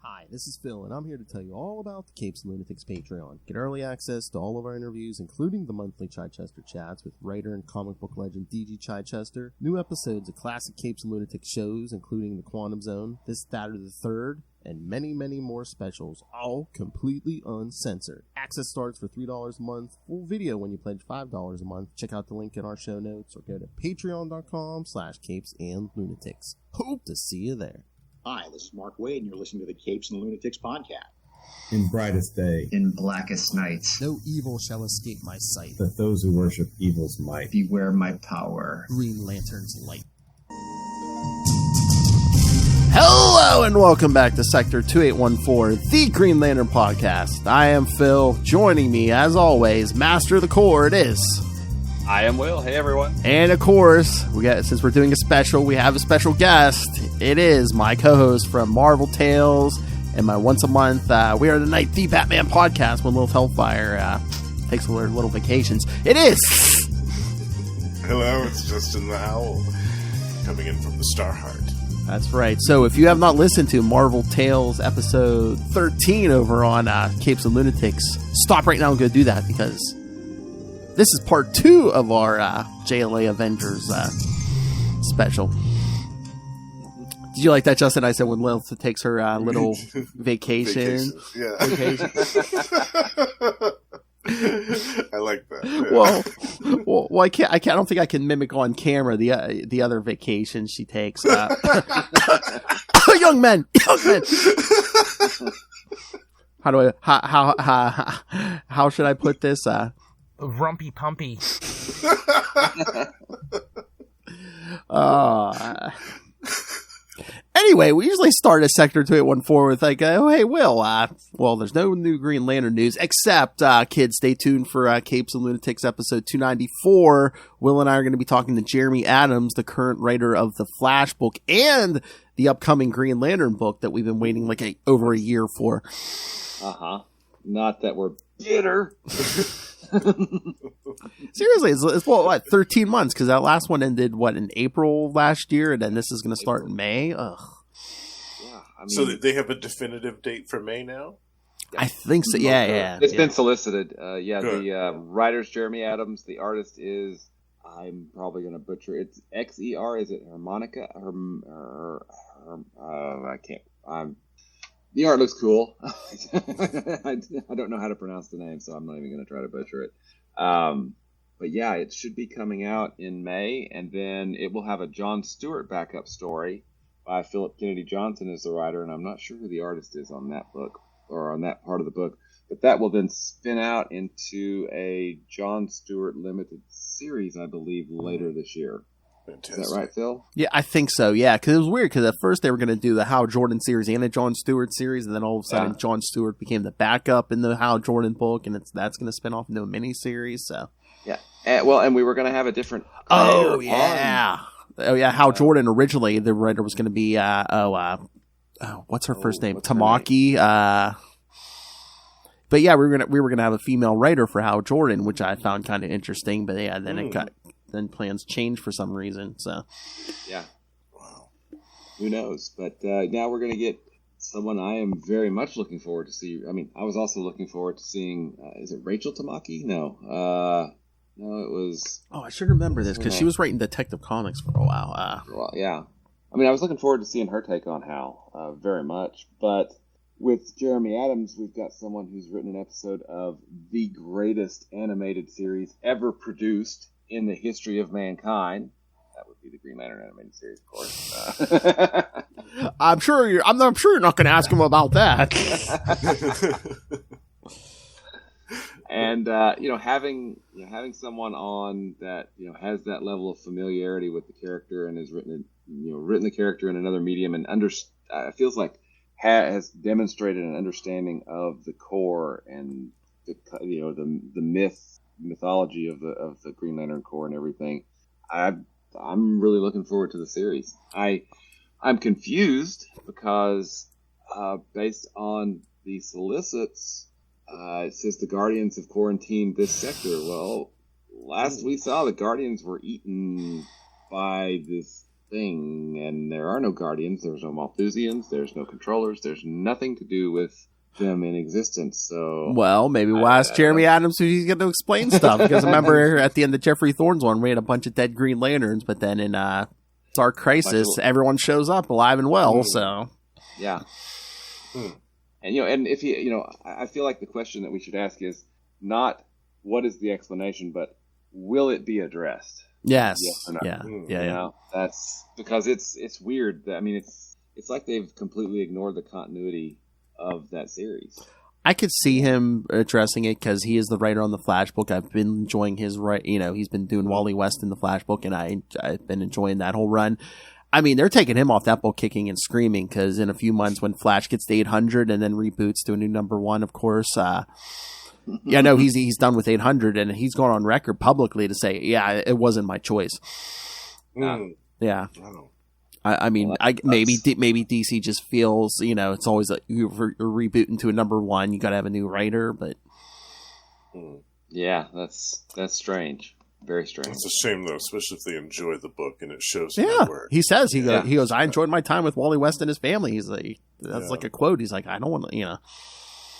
Hi, this is Phil, and I'm here to tell you all about the Capes and Lunatics Patreon. Get early access to all of our interviews, including the monthly Chichester chats with writer and comic book legend D.G. Chichester, new episodes of classic Capes and Lunatics shows, including The Quantum Zone, This, That, or the Third, and many, many more specials, all completely uncensored. Access starts for $3 a month, full video when you pledge $5 a month. Check out the link in our show notes, or go to patreon.com/CapesandLunatics. Hope to see you there. Hi, this is Mark Wade, and you're listening to the Capes and Lunatics Podcast. In brightest day, in blackest nights, no evil shall escape my sight. that those who worship evil's might. beware my power. GreenLantern's light. Hello and welcome back to Sector 2814, the Green Lantern Podcast. I am Phil. Joining me, as always, Master of the Core, it is. I am Will. Hey, everyone. And of course, since we're doing a special, we have a special guest. It is my co-host from Marvel Tales and my once a month We Are the Night, the Batman podcast when Lil Hellfire takes their little vacations. It is. Hello, it's Justin the Owl coming in from the Starheart. That's right. So if you have not listened to Marvel Tales episode 13 over on Capes and Lunatics, stop right now and go do that, because this is part 2 of our JLA Avengers special. Did you like that, Justin? I said when Lil takes her little vacation. Yeah. Vacation. I like that. Yeah. Well, I don't think I can mimic on camera the other vacation she takes. Young men. How should I put this? Rumpy pumpy. Anyway, we usually start a Sector 2814 with like, oh, hey, Will. Well, there's no new Green Lantern news, except, kids, stay tuned for Capes and Lunatics episode 294. Will and I are going to be talking to Jeremy Adams, the current writer of the Flash book and the upcoming Green Lantern book that we've been waiting like over a year for. Not that we're bitter. Seriously, it's what, 13 months? Because that last one ended, in April last year? And then this is going to start in May? Ugh. Yeah, I mean, So they have a definitive date for May now? I think so. Yeah. It's been solicited. The writer's Jeremy Adams. The artist is, I'm probably going to butcher it. It's XER. Is it Harmonica? I can't. The art looks cool. I don't know how to pronounce the name, so I'm not even going to try to butcher it. But yeah, it should be coming out in May, and then it will have a John Stewart backup story by Philip Kennedy Johnson as the writer, and I'm not sure who the artist is on that book, or on that part of the book. But that will then spin out into a John Stewart limited series, I believe, later this year. Fantastic. Is that right, Phil? Yeah, I think so. Yeah, because it was weird. Because at first they were going to do the Hal Jordan series and a John Stewart series, and then all of a sudden John Stewart became the backup in the Hal Jordan book, and that's going to spin off into a miniseries. So yeah, and we were going to have a different. Hal Jordan originally the writer was going to be what's her first name? Tamaki. But yeah, we were gonna have a female writer for Hal Jordan, which I found kind of interesting. But yeah, then plans changed for some reason. So yeah, wow, who knows? But now we're gonna get someone I am very much looking forward to see. I mean, I was also looking forward to seeing. Is it Rachel Tamaki? No, it was. Oh, I should remember this because she was writing Detective Comics for a while. Yeah. I mean, I was looking forward to seeing her take on Hal very much, but. With Jeremy Adams, we've got someone who's written an episode of the greatest animated series ever produced in the history of mankind. That would be the Green Lantern animated series, of course. I'm sure you're not going to ask him about that. And having someone on that has that level of familiarity with the character and has written the character in another medium and feels like. Has demonstrated an understanding of the core and the mythology of the Green Lantern Corps and everything. I'm really looking forward to the series. I'm confused because based on the solicits, it says the Guardians have quarantined this sector. Well, last we saw, the Guardians were eaten by this thing, and there are no Guardians, there's no Malthusians, there's no Controllers, there's nothing to do with them in existence. So, well, maybe we'll ask Jeremy Adams if he's going to explain stuff. Because remember, at the end of Jeffrey Thorne's one, we had a bunch of dead Green Lanterns, but then in Dark Crisis, everyone shows up alive and well. So, yeah. And and if I feel like the question that we should ask is not what is the explanation, but will it be addressed? Yes. Or no? Yeah. That's because it's weird. It's like they've completely ignored the continuity of that series. I could see him addressing it because he is the writer on the Flash book. I've been enjoying his he's been doing Wally West in the Flash book, and I've been enjoying that whole run. I mean, they're taking him off that book kicking and screaming because in a few months when Flash gets to 800 and then reboots to a new number 1, of course, no, he's done with 800, and he's gone on record publicly to say, yeah, it wasn't my choice. Yeah. I mean, maybe DC just feels, it's always like you're rebooting to a number 1, you got to have a new writer, but yeah, that's strange, very strange. It's a shame though, especially if they enjoy the book and it shows. Yeah, work. he says he goes. I enjoyed my time with Wally West and his family. He's like, that's like a quote. He's like, I don't want to, Yeah,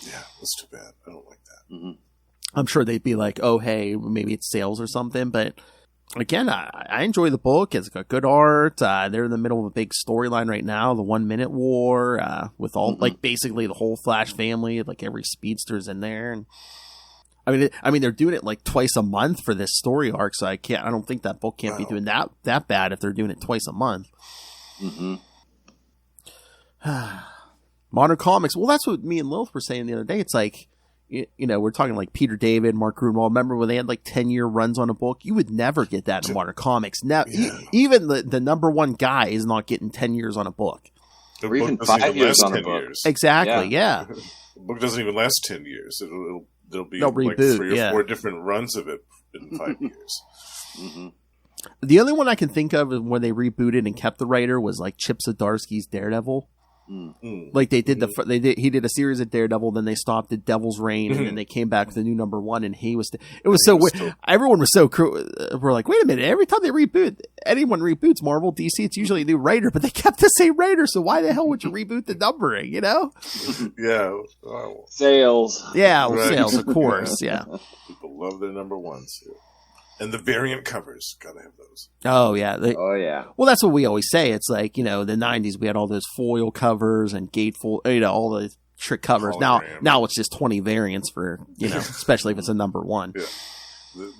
that's too bad. I don't like that. Mm-hmm. I'm sure they'd be like, oh hey, maybe it's sales or something, but. Again, I enjoy the book. It's got good art. They're in the middle of a big storyline right now, the 1 Minute War, with all like basically the whole Flash family, like every speedster's in there. And I mean, they're doing it like twice a month for this story arc, so I don't think that book can't be doing that bad if they're doing it twice a month. Mm-hmm. Modern comics. Well, that's what me and Lilith were saying the other day. It's like. We're talking like Peter David, Mark Gruenwald. Remember when they had like 10-year runs on a book? You would never get that in modern comics. Now, even the number 1 guy is not getting 10 years on a book. Or even 5 years on a book. Exactly, yeah. The book doesn't even last 10 years. There'll be like reboot, 3 or 4 different runs of it in 5 years. Mm-hmm. The only one I can think of when they rebooted and kept the writer was like Chip Zdarsky's Daredevil. Like he did a series of Daredevil, then they stopped at Devil's Reign, and then they came back with a new number 1, and it was so weird. Everyone was so cruel. We're like, wait a minute, every time anyone reboots Marvel, DC, it's usually a new writer, but they kept the same writer, so why the hell would you reboot the numbering, Yeah. Sales. Yeah, sales, of course, yeah. People love their number 1s. Yeah. And the variant covers, gotta have those. Oh yeah, Well, that's what we always say. It's like the 90s. We had all those foil covers and gatefold, all the trick covers. Hologram. Now it's just 20 variants for especially if it's a number 1. Yeah,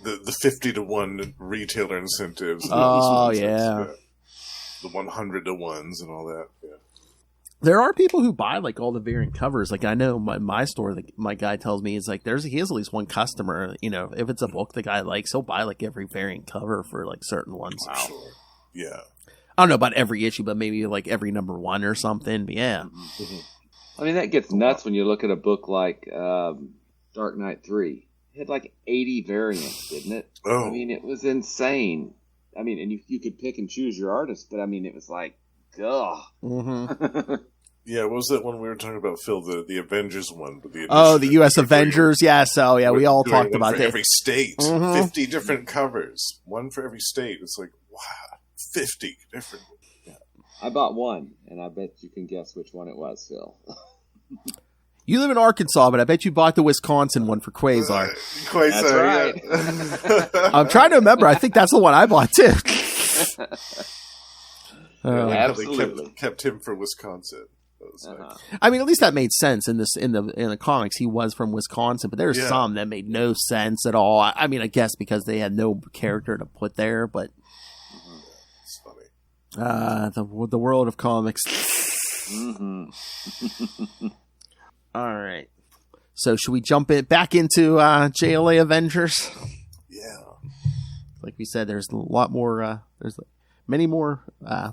the 50-to-1 retailer incentives. Oh yeah, the 100-to-1s and all that. Yeah. There are people who buy like all the variant covers. Like I know my store, my guy tells me, it's like he has at least one customer. If it's a book the guy likes, he'll buy like every variant cover for like certain ones. Wow. Sure. Yeah. I don't know about every issue, but maybe like every number 1 or something. But yeah. Mm-hmm. I mean, that gets nuts when you look at a book like Dark Knight 3. It had like 80 variants, didn't it? Oh. I mean, it was insane. I mean, and you could pick and choose your artist, but I mean, it was like, ugh. Mm-hmm. Yeah, what was that one we were talking about, Phil? The Avengers one. The U.S. Avengers. Yeah, so yeah, we all talked about that. Every state, 50 different covers, 1 for every state. It's like, wow, 50 different. Yeah. I bought one, and I bet you can guess which one it was, Phil. You live in Arkansas, but I bet you bought the Wisconsin one for Quasar. That's right. Yeah. I'm trying to remember. I think that's the one I bought too. Absolutely. Kept him for Wisconsin. Nice. I mean, at least that made sense in the comics. He was from Wisconsin, but there's some that made no sense at all. I mean, I guess because they had no character to put there, but it's funny. The world of comics. Mm-hmm. All right. So should we jump back into JLA Avengers? Yeah. Like we said, there's a lot more. There's many more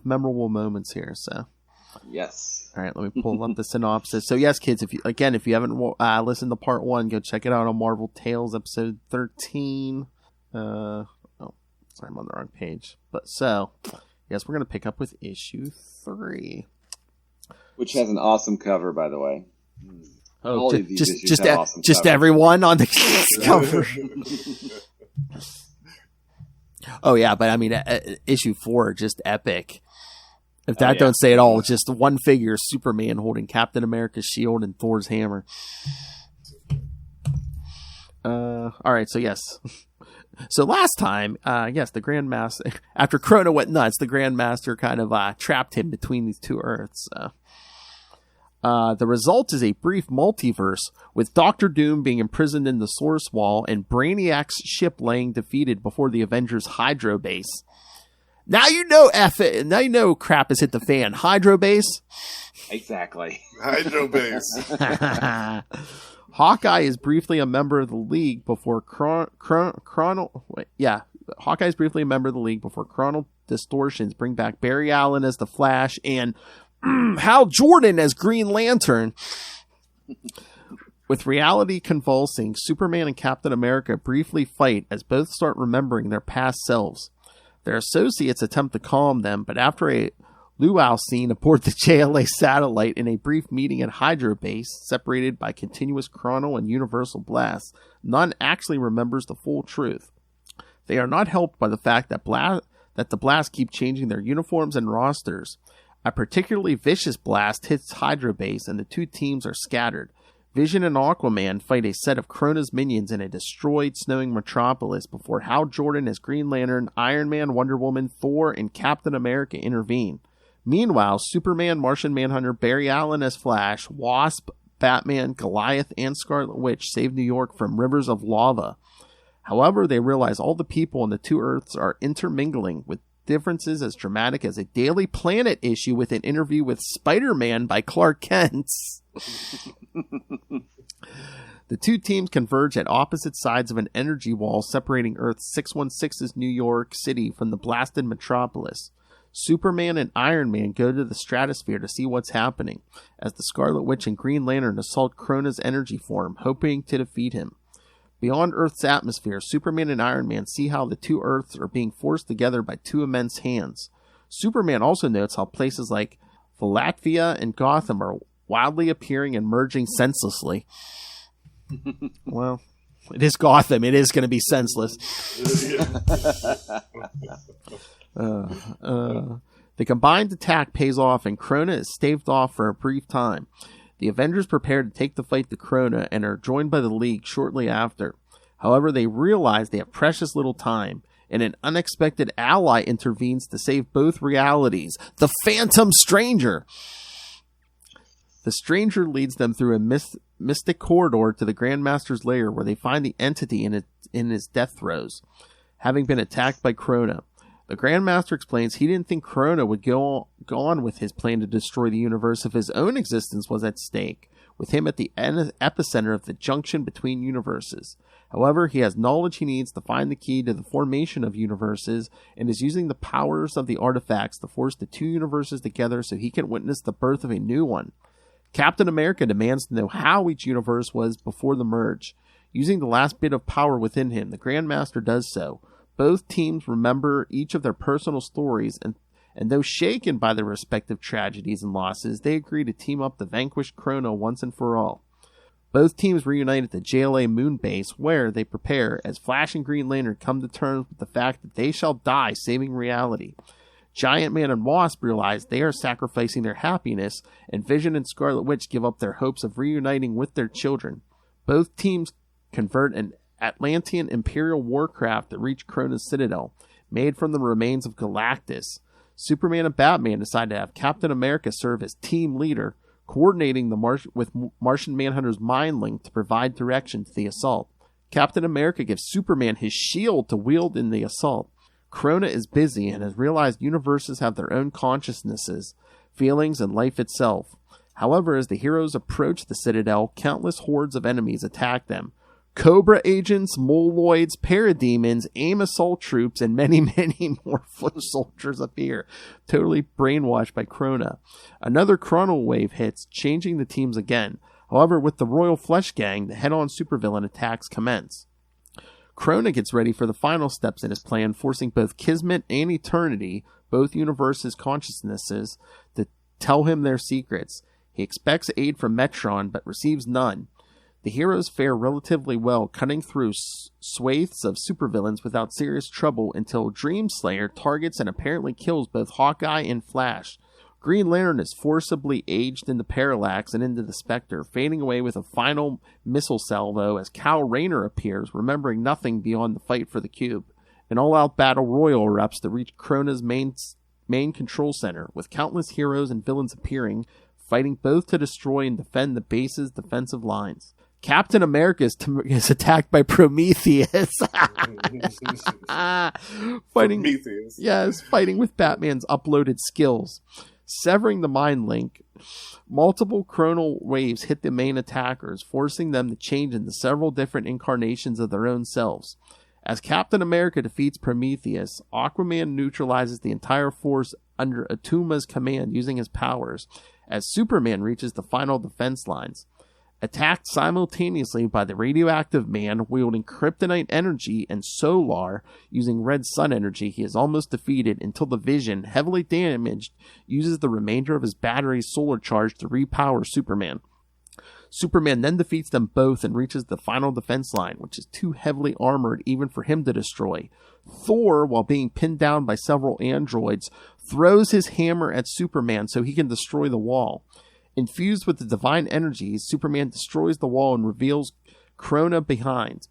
memorable moments here. So. Yes. All right, let me pull up the synopsis. So yes, kids, if you haven't listened to part 1, go check it out on Marvel Tales episode 13. Sorry, I'm on the wrong page. But so, yes, we're gonna pick up with issue 3, which has an awesome cover, by the way. Oh, just everyone on the cover. Oh yeah, but I mean, issue 4 just epic. If that don't say it all, it's just one figure, Superman holding Captain America's shield and Thor's hammer. All right, so yes. So last time, yes, the Grandmaster, after Krona went nuts, the Grandmaster kind of trapped him between these two Earths. The result is a brief multiverse, with Doctor Doom being imprisoned in the Source Wall and Brainiac's ship laying defeated before the Avengers' Hydro Base. Now you know now you know crap has hit the fan. Hydro Base? Exactly. Hydro Base. Hawkeye is briefly a member of the League before Hawkeye is briefly a member of the League before chronal distortions bring back Barry Allen as the Flash and Hal Jordan as Green Lantern. With reality convulsing, Superman and Captain America briefly fight as both start remembering their past selves. Their associates attempt to calm them, but after a luau scene aboard the JLA satellite in a brief meeting at Hydro Base, separated by continuous chronal and universal blasts, none actually remembers the full truth. They are not helped by the fact that the blasts keep changing their uniforms and rosters. A particularly vicious blast hits Hydro Base and the two teams are scattered. Vision and Aquaman fight a set of Krona's minions in a destroyed, snowing metropolis before Hal Jordan as Green Lantern, Iron Man, Wonder Woman, Thor, and Captain America intervene. Meanwhile, Superman, Martian Manhunter, Barry Allen as Flash, Wasp, Batman, Goliath, and Scarlet Witch save New York from rivers of lava. However, they realize all the people on the two Earths are intermingling, with differences as dramatic as a Daily Planet issue with an interview with Spider-Man by Clark Kent. The two teams converge at opposite sides of an energy wall separating Earth 616's New York City from the blasted metropolis. Superman and Iron Man go to the stratosphere to see what's happening, as the Scarlet Witch and Green Lantern assault Krona's energy form, hoping to defeat him. Beyond Earth's atmosphere, Superman and Iron Man see how the two Earths are being forced together by two immense hands. Superman also notes how places like Philadelphia and Gotham are wildly appearing and merging senselessly. Well, it is Gotham. It is going to be senseless. The combined attack pays off and Krona is staved off for a brief time. The Avengers prepare to take the fight to Krona and are joined by the League shortly after. However, they realize they have precious little time, and an unexpected ally intervenes to save both realities, the Phantom Stranger. The Stranger leads them through a mystic corridor to the Grandmaster's lair, where they find the entity in his death throes, having been attacked by Krona. The Grandmaster explains he didn't think Krona would go on with his plan to destroy the universe if his own existence was at stake, with him at the epicenter of the junction between universes. However, he has knowledge he needs to find the key to the formation of universes, and is using the powers of the artifacts to force the two universes together so he can witness the birth of a new one. Captain America demands to know how each universe was before the merge. Using the last bit of power within him, the Grandmaster does so. Both teams remember each of their personal stories, and though shaken by their respective tragedies and losses, they agree to team up to vanquish Krona once and for all. Both teams reunite at the JLA moon base, where they prepare as Flash and Green Lantern come to terms with the fact that they shall die saving reality. Giant Man and Wasp realize they are sacrificing their happiness, and Vision and Scarlet Witch give up their hopes of reuniting with their children. Both teams convert an Atlantean Imperial warcraft to reach Krona's Citadel, made from the remains of Galactus. Superman and Batman decide to have Captain America serve as team leader, coordinating with Martian Manhunter's mind link to provide direction to the assault. Captain America gives Superman his shield to wield in the assault. Krona is busy and has realized universes have their own consciousnesses, feelings, and life itself. However, as the heroes approach the Citadel, countless hordes of enemies attack them. Cobra agents, moloids, parademons, AIM assault troops, and many, many more foot soldiers appear, totally brainwashed by Krona. Another chronal wave hits, changing the teams again. However, with the Royal Flesh Gang, the head-on supervillain attacks commence. Krona gets ready for the final steps in his plan, forcing both Kismet and Eternity, both universes' consciousnesses, to tell him their secrets. He expects aid from Metron, but receives none. The heroes fare relatively well, cutting through swathes of supervillains without serious trouble until Dreamslayer targets and apparently kills both Hawkeye and Flash. Green Lantern is forcibly aged into Parallax and into the Spectre, fading away with a final missile salvo as Kal Rayner appears, remembering nothing beyond the fight for the cube. An all-out battle royal erupts to reach Krona's main control center, with countless heroes and villains appearing, fighting both to destroy and defend the base's defensive lines. Captain America is attacked by Prometheus. Fighting with Batman's uploaded skills. Severing the mind link, multiple chronal waves hit the main attackers, forcing them to change into several different incarnations of their own selves. As Captain America defeats Prometheus, Aquaman neutralizes the entire force under Atuma's command using his powers, as Superman reaches the final defense lines. Attacked simultaneously by the radioactive man wielding kryptonite energy and Solar using red sun energy, he is almost defeated until the Vision, heavily damaged, uses the remainder of his battery's solar charge to repower Superman. Superman then defeats them both and reaches the final defense line, which is too heavily armored even for him to destroy. Thor, while being pinned down by several androids, throws his hammer at Superman so he can destroy the wall. Infused with the divine energies, Superman destroys the wall and reveals Krona behind.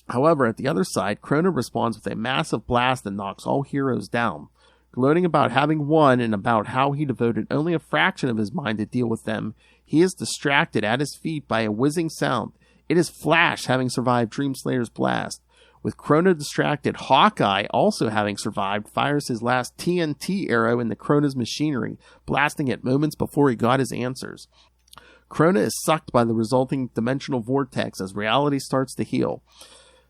However, at the other side, Krona responds with a massive blast that knocks all heroes down. Gloating about having won and about how he devoted only a fraction of his mind to deal with them, he is distracted at his feet by a whizzing sound. It is Flash, having survived Dreamslayer's blast. With Krona distracted, Hawkeye, also having survived, fires his last TNT arrow into Krona's machinery, blasting it moments before he got his answers. Krona is sucked by the resulting dimensional vortex as reality starts to heal.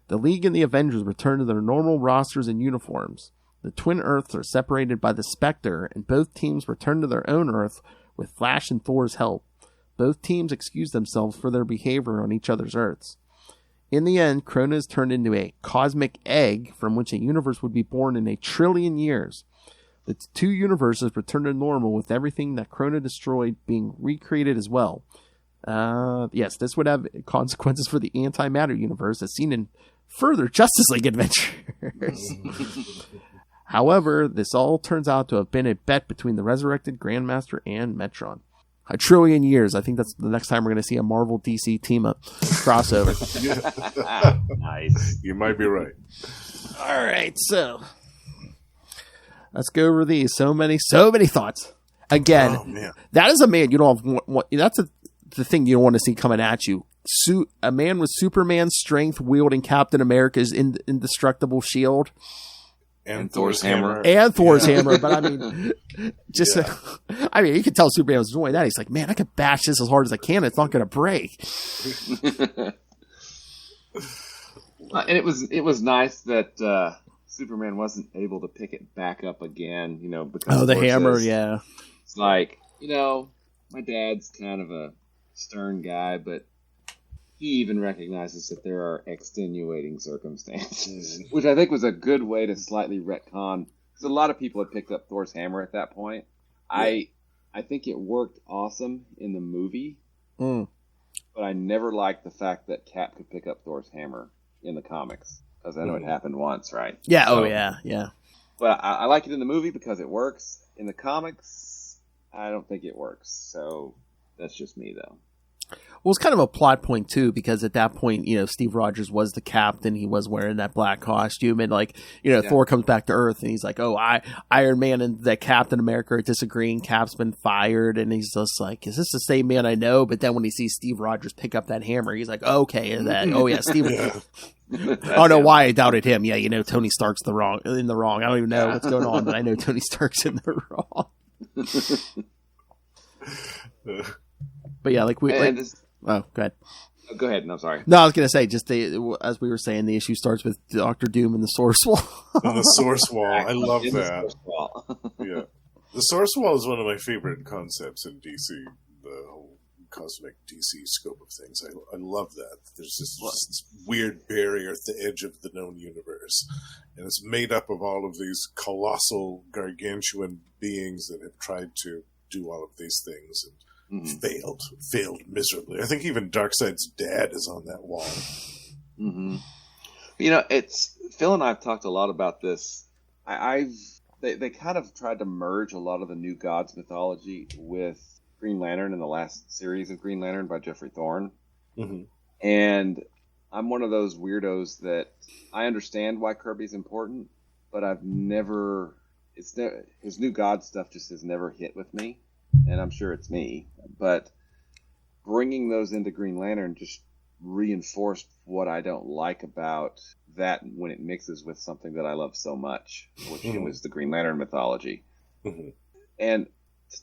The League and the Avengers return to their normal rosters and uniforms. The Twin Earths are separated by the Spectre, and both teams return to their own Earth with Flash and Thor's help. Both teams excuse themselves for their behavior on each other's Earths. In the end, Krona is turned into a cosmic egg from which a universe would be born in 1 trillion years. The two universes return to normal with everything that Krona destroyed being recreated as well. Yes, this would have consequences for the antimatter universe as seen in further Justice League Adventures. However, this all turns out to have been a bet between the resurrected Grandmaster and Metron. 1 trillion years. I think that's the next time we're going to see a Marvel DC team up crossover. Nice. You might be right. All right, so let's go over these. So many thoughts. Again, that is a man you don't have. That's the thing you don't want to see coming at you. A man with Superman's strength wielding Captain America's indestructible shield. And Thor's hammer. And Thor's hammer, but I mean, just, I mean, you can tell Superman was enjoying that. He's like, man, I can bash this as hard as I can. It's not going to break. And it was nice that Superman wasn't able to pick it back up again, because the hammer, yeah. It's like, my dad's kind of a stern guy, but he even recognizes that there are extenuating circumstances, which I think was a good way to slightly retcon, because a lot of people had picked up Thor's hammer at that point. Yeah. I think it worked awesome in the movie, but I never liked the fact that Cap could pick up Thor's hammer in the comics, because I know it happened once, right? Yeah, so, yeah. But I like it in the movie because it works. In the comics, I don't think it works, so that's just me, though. Well, it's kind of a plot point, too, because at that point, Steve Rogers was the captain. He was wearing that black costume. And, Thor comes back to Earth, and he's like, Iron Man and the Captain America are disagreeing. Cap's been fired. And he's just like, is this the same man I know? But then when he sees Steve Rogers pick up that hammer, he's like, okay. And then, Steve. I don't know why I doubted him. Yeah, Tony Stark's in the wrong. I don't even know what's going on, but I know Tony Stark's in the wrong. But yeah, oh, go ahead. Go ahead. No, sorry. No, I was going to say, as we were saying, the issue starts with Dr. Doom and the Source Wall. And the Source Wall. I love that. Yeah. The Source Wall is one of my favorite concepts in DC, the whole cosmic DC scope of things. I love that. There's this weird barrier at the edge of the known universe. And it's made up of all of these colossal, gargantuan beings that have tried to do all of these things and failed miserably. I think even Darkseid's dad is on that wall. Mm-hmm. Phil and I have talked a lot about this. I've they kind of tried to merge a lot of the New Gods mythology with Green Lantern in the last series of Green Lantern by Jeffrey Thorne. Mm-hmm. And I'm one of those weirdos that I understand why Kirby's important, but I've never... his New God stuff just has never hit with me, and I'm sure it's me. But bringing those into Green Lantern just reinforced what I don't like about that when it mixes with something that I love so much, which was the Green Lantern mythology. Mm-hmm. And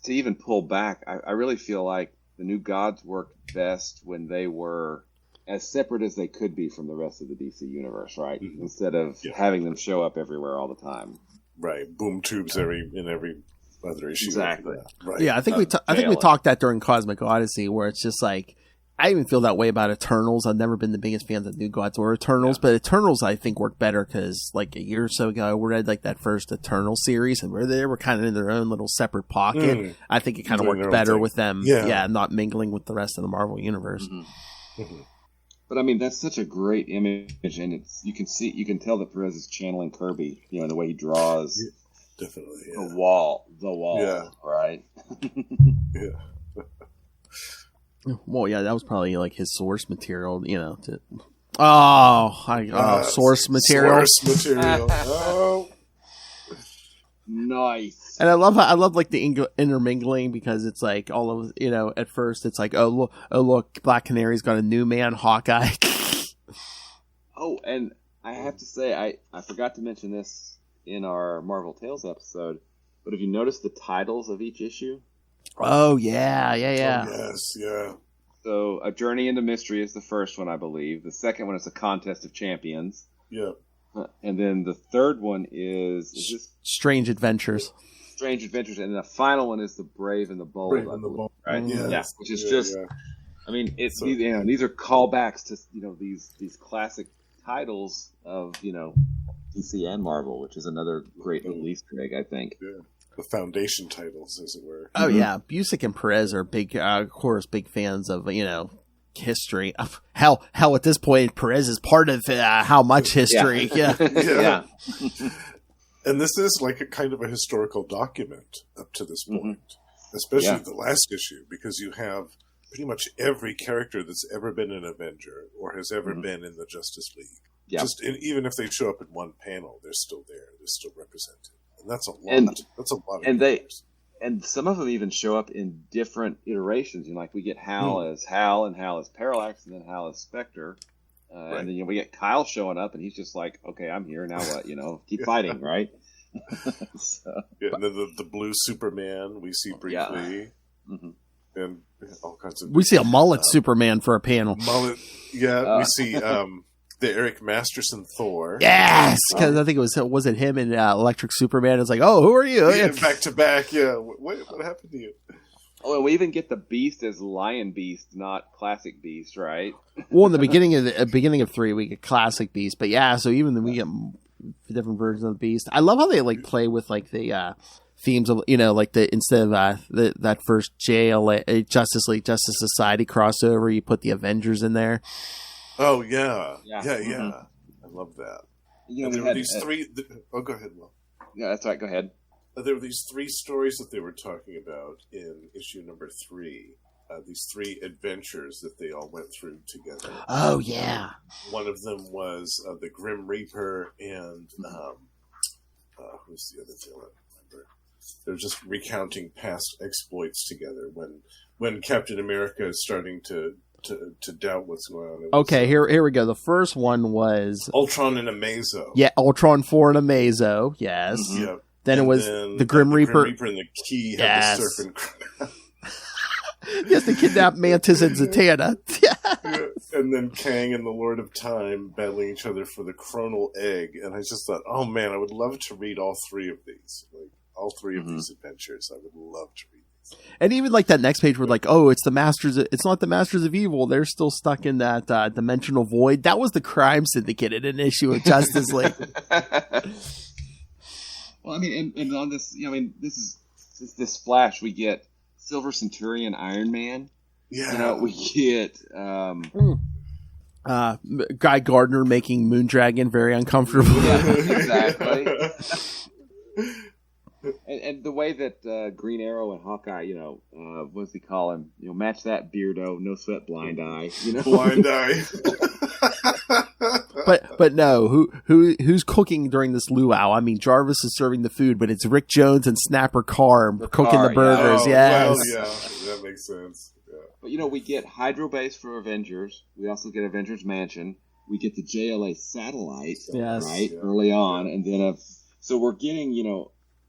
to even pull back, I really feel like the New Gods worked best when they were as separate as they could be from the rest of the DC universe, right? Mm-hmm. Instead of having them show up everywhere all the time. Right, boom tubes in every other issue. Exactly. Right. Yeah, I think we talked that during Cosmic Odyssey, where it's just like I even feel that way about Eternals. I've never been the biggest fan of New Gods or Eternals, but Eternals I think work better because like a year or so ago, we read like that first Eternal series, and where they were kind of in their own little separate pocket. I think it kind of worked better with them, not mingling with the rest of the Marvel universe. Mm-hmm. Mm-hmm. But I mean, that's such a great image, and you can tell that Perez is channeling Kirby, the way he draws. Yeah, definitely. The wall, right? Yeah. Well, yeah, that was probably like his source material, source material. Source material. Oh. Nice. And I love like the intermingling because it's like all of at first it's like oh look Black Canary's got a new man, Hawkeye. Oh, and I have to say I forgot to mention this in our Marvel Tales episode, but have you noticed the titles of each issue? Oh yeah. Oh, yes, yeah. So A Journey into Mystery is the first one, I believe. The second one is A Contest of Champions. Yeah. And then the third one is this Strange Adventures. Strange Adventures, and the final one is The Brave and the Bold. Brave and the Bold, right? Yes. Yeah, which is I mean, it's these are callbacks to these classic titles of DC and Marvel, which is another great little Easter egg, I think. Yeah. The foundation titles, as it were. Oh yeah, Busick and Perez are big, of course, big fans of history. Hell, at this point, Perez is part of how much history? Yeah. And this is like a kind of a historical document up to this point, especially the last issue, because you have pretty much every character that's ever been an Avenger or has ever been in the Justice League. Yeah. Even if they show up in one panel, they're still there. They're still represented. And that's a lot. That's a lot of characters. And some of them even show up in different iterations. Like we get Hal as Hal, and Hal as Parallax, and then Hal as Spectre. Right. And then we get Kyle showing up, and he's just like, okay, I'm here, now what? Keep fighting, right? And then the blue Superman we see briefly. Yeah. Mm-hmm. And all kinds of... We see a mullet Superman for a panel. Mullet, we see... the Eric Masterson Thor. Yes, because I think it was it him and Electric Superman. It's like, oh, who are you? Yeah, back to back. Yeah, what happened to you? Oh, and we even get the Beast as Lion Beast, not Classic Beast, right? Well, in the beginning of 3, we get Classic Beast, but so even then we get different versions of the Beast. I love how they like play with like the themes of like the instead of that first JLA Justice League Justice Society crossover, you put the Avengers in there. Oh yeah. I love that. There were these three. Oh, go ahead, Will. Yeah, that's right. Go ahead. There were these 3 stories that they were talking about in issue number 3. These 3 adventures that they all went through together. Oh yeah. One of them was the Grim Reaper, and who's the other thing? I don't remember. They're just recounting past exploits together when Captain America is starting to doubt what's going on. Okay, here we go. The first one was Ultron and Amazo. Yeah, Ultron 4 and Amazo. Yes. Mm-hmm. Yep. Then it was the Grim Reaper. The Grim Reaper and the Key had the serpent crown. Yes, they kidnapped Mantis and Zatanna. Yeah. And then Kang and the Lord of Time battling each other for the Chronal Egg. And I just thought, oh man, I would love to read all 3 of these. Like all 3 of these adventures. I would love to read. And even like that next page, we're like, oh, it's not the Masters of Evil. They're still stuck in that dimensional void. That was the Crime Syndicate in an issue of Justice League. Well, I mean, and on this, this Flash, we get Silver Centurion, Iron Man. Yeah. We get Guy Gardner making Moondragon very uncomfortable. Yeah, exactly. And the way that Green Arrow and Hawkeye, what does he call him? Match that beardo, no sweat, blind eye. Blind eye. But no, who's cooking during this luau? I mean, Jarvis is serving the food, but it's Rick Jones and Snapper Carr cooking the burgers. Yeah. Yes. Well, yeah, that makes sense. Yeah. But we get Hydro Base for Avengers. We also get Avengers Mansion. We get the JLA satellite, right, early on, and then so we're getting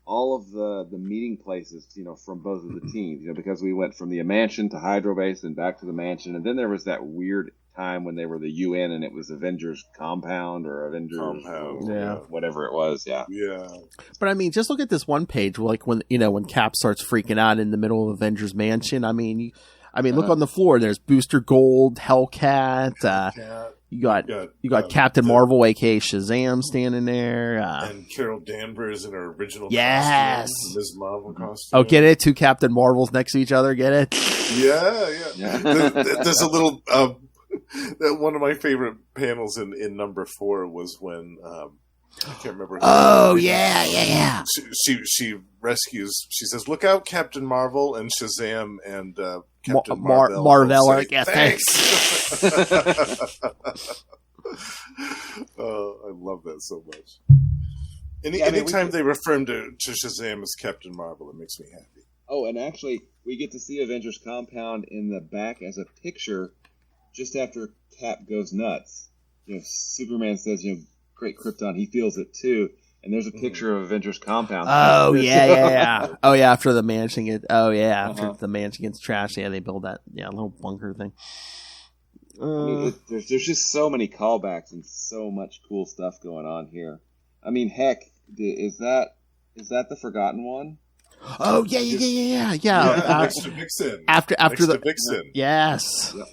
all of the meeting places, from both of the teams, because we went from the mansion to Hydro Base and back to the mansion, and then there was that weird time when they were the UN and it was Avengers Compound or Avengers whatever it was, yeah. But I mean, just look at this one page, like when Cap starts freaking out in the middle of Avengers Mansion. I mean, look on the floor. There's Booster Gold, Hellcat. You got Captain Marvel, aka Shazam, standing there, and Carol Danvers in her original costume, Ms. Marvel costume. Oh, get it? Two Captain Marvels next to each other. Get it? Yeah. There's a little. One of my favorite panels in number 4 was when I can't remember. Oh yeah. She rescues. She says, "Look out, Captain Marvel!" And Shazam and Captain Marvel are like, thanks. Oh, I love that so much. Anytime they refer to Shazam as Captain Marvel, it makes me happy. Oh, and actually, we get to see Avengers Compound in the back as a picture just after Cap goes nuts. Superman says, "Great Krypton," he feels it too. And there's a picture of Avengers Compound. Oh, yeah. Oh, yeah, after the mansion gets... Oh, yeah, after the mansion gets trashed, they build that little bunker thing. I mean, there's just so many callbacks and so much cool stuff going on here. I mean, heck, is that the Forgotten One? Oh, yeah. Next to Vixen. After the Vixen. Yes. Yep.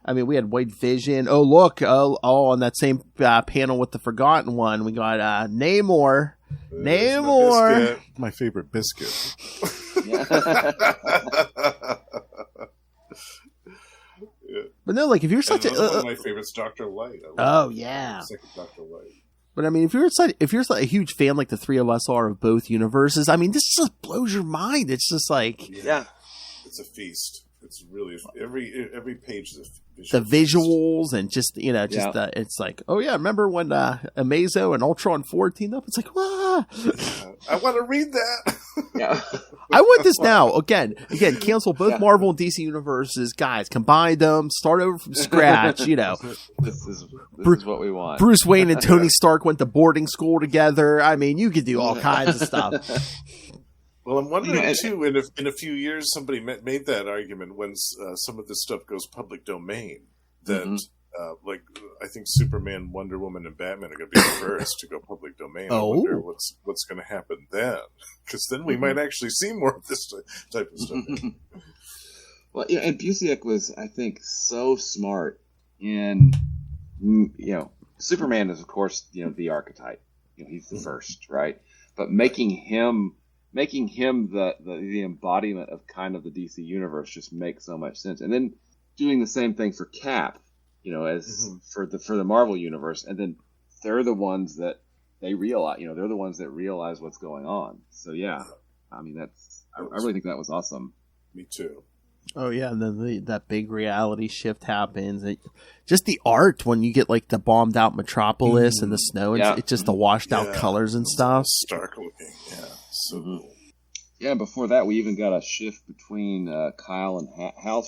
I mean, we had White Vision. Oh, look. Oh, on that same panel with the Forgotten One, we got Namor. Namor. My favorite biscuit. But no, like, if you're such one of my favorites, Dr. Light. Second Dr. Light. But I mean, if you're a huge fan like the three of us are of both universes, I mean, this just blows your mind. It's just like, it's a feast. It's really every page is the visuals and just it's like, oh yeah, remember when Amazo and Ultron 4 teamed up? It's like, wow. I want to read that. I want this now. Again, cancel both Marvel and DC universes, guys. Combine them, start over from scratch. This is what we want. Bruce Wayne and Tony Stark went to boarding school together. I mean, you could do all kinds of stuff. Well, I'm wondering too. In a few years, somebody made that argument when some of this stuff goes public domain. That, like, I think Superman, Wonder Woman, and Batman are going to be the first to go public domain. I wonder what's going to happen then, because then we might actually see more of this type of stuff. Well, and Busiek was, I think, so smart in, Superman is, of course, the archetype. He's the first, right? But making him the embodiment of kind of the DC universe just makes so much sense. And then doing the same thing for Cap, as for the Marvel universe, and then they're the ones that they realize, they're the ones that realize what's going on. So I mean, I really think that was awesome. Me too. Oh yeah, and then that big reality shift happens. Just the art when you get like the bombed out Metropolis and the snow, it's just the washed out colors and stuff. Stark looking, so cool. Yeah, before that, we even got a shift between Kyle and Hal.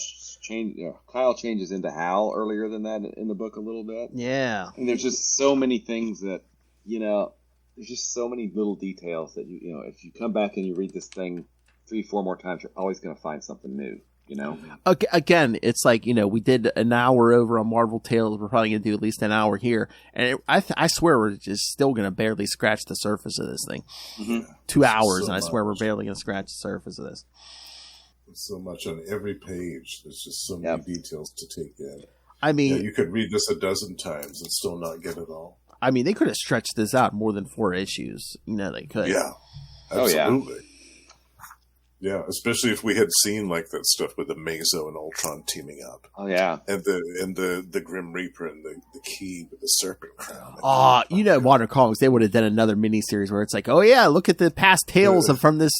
Kyle changes into Hal earlier than that in the book a little bit. Yeah, and there's just so many things that there's just so many little details that if you come back and you read this thing 3-4 more times, you're always going to find something new. Again, it's like, we did an hour over on Marvel Tales. We're probably going to do at least an hour here. And I swear we're just still going to barely scratch the surface of this thing. 2 hours, and I swear we're barely going to scratch the surface of this. So much on every page. There's just so many details to take in. I mean, you could read this a dozen times and still not get it all. I mean, they could have stretched this out more than 4 issues. They could. Yeah, absolutely. Yeah, especially if we had seen like that stuff with the Mazo and Ultron teaming up. Oh yeah, and the Grim Reaper and the Key with the Serpent Crown. Modern Comics, they would have done another miniseries where it's like, oh yeah, look at the past tales from this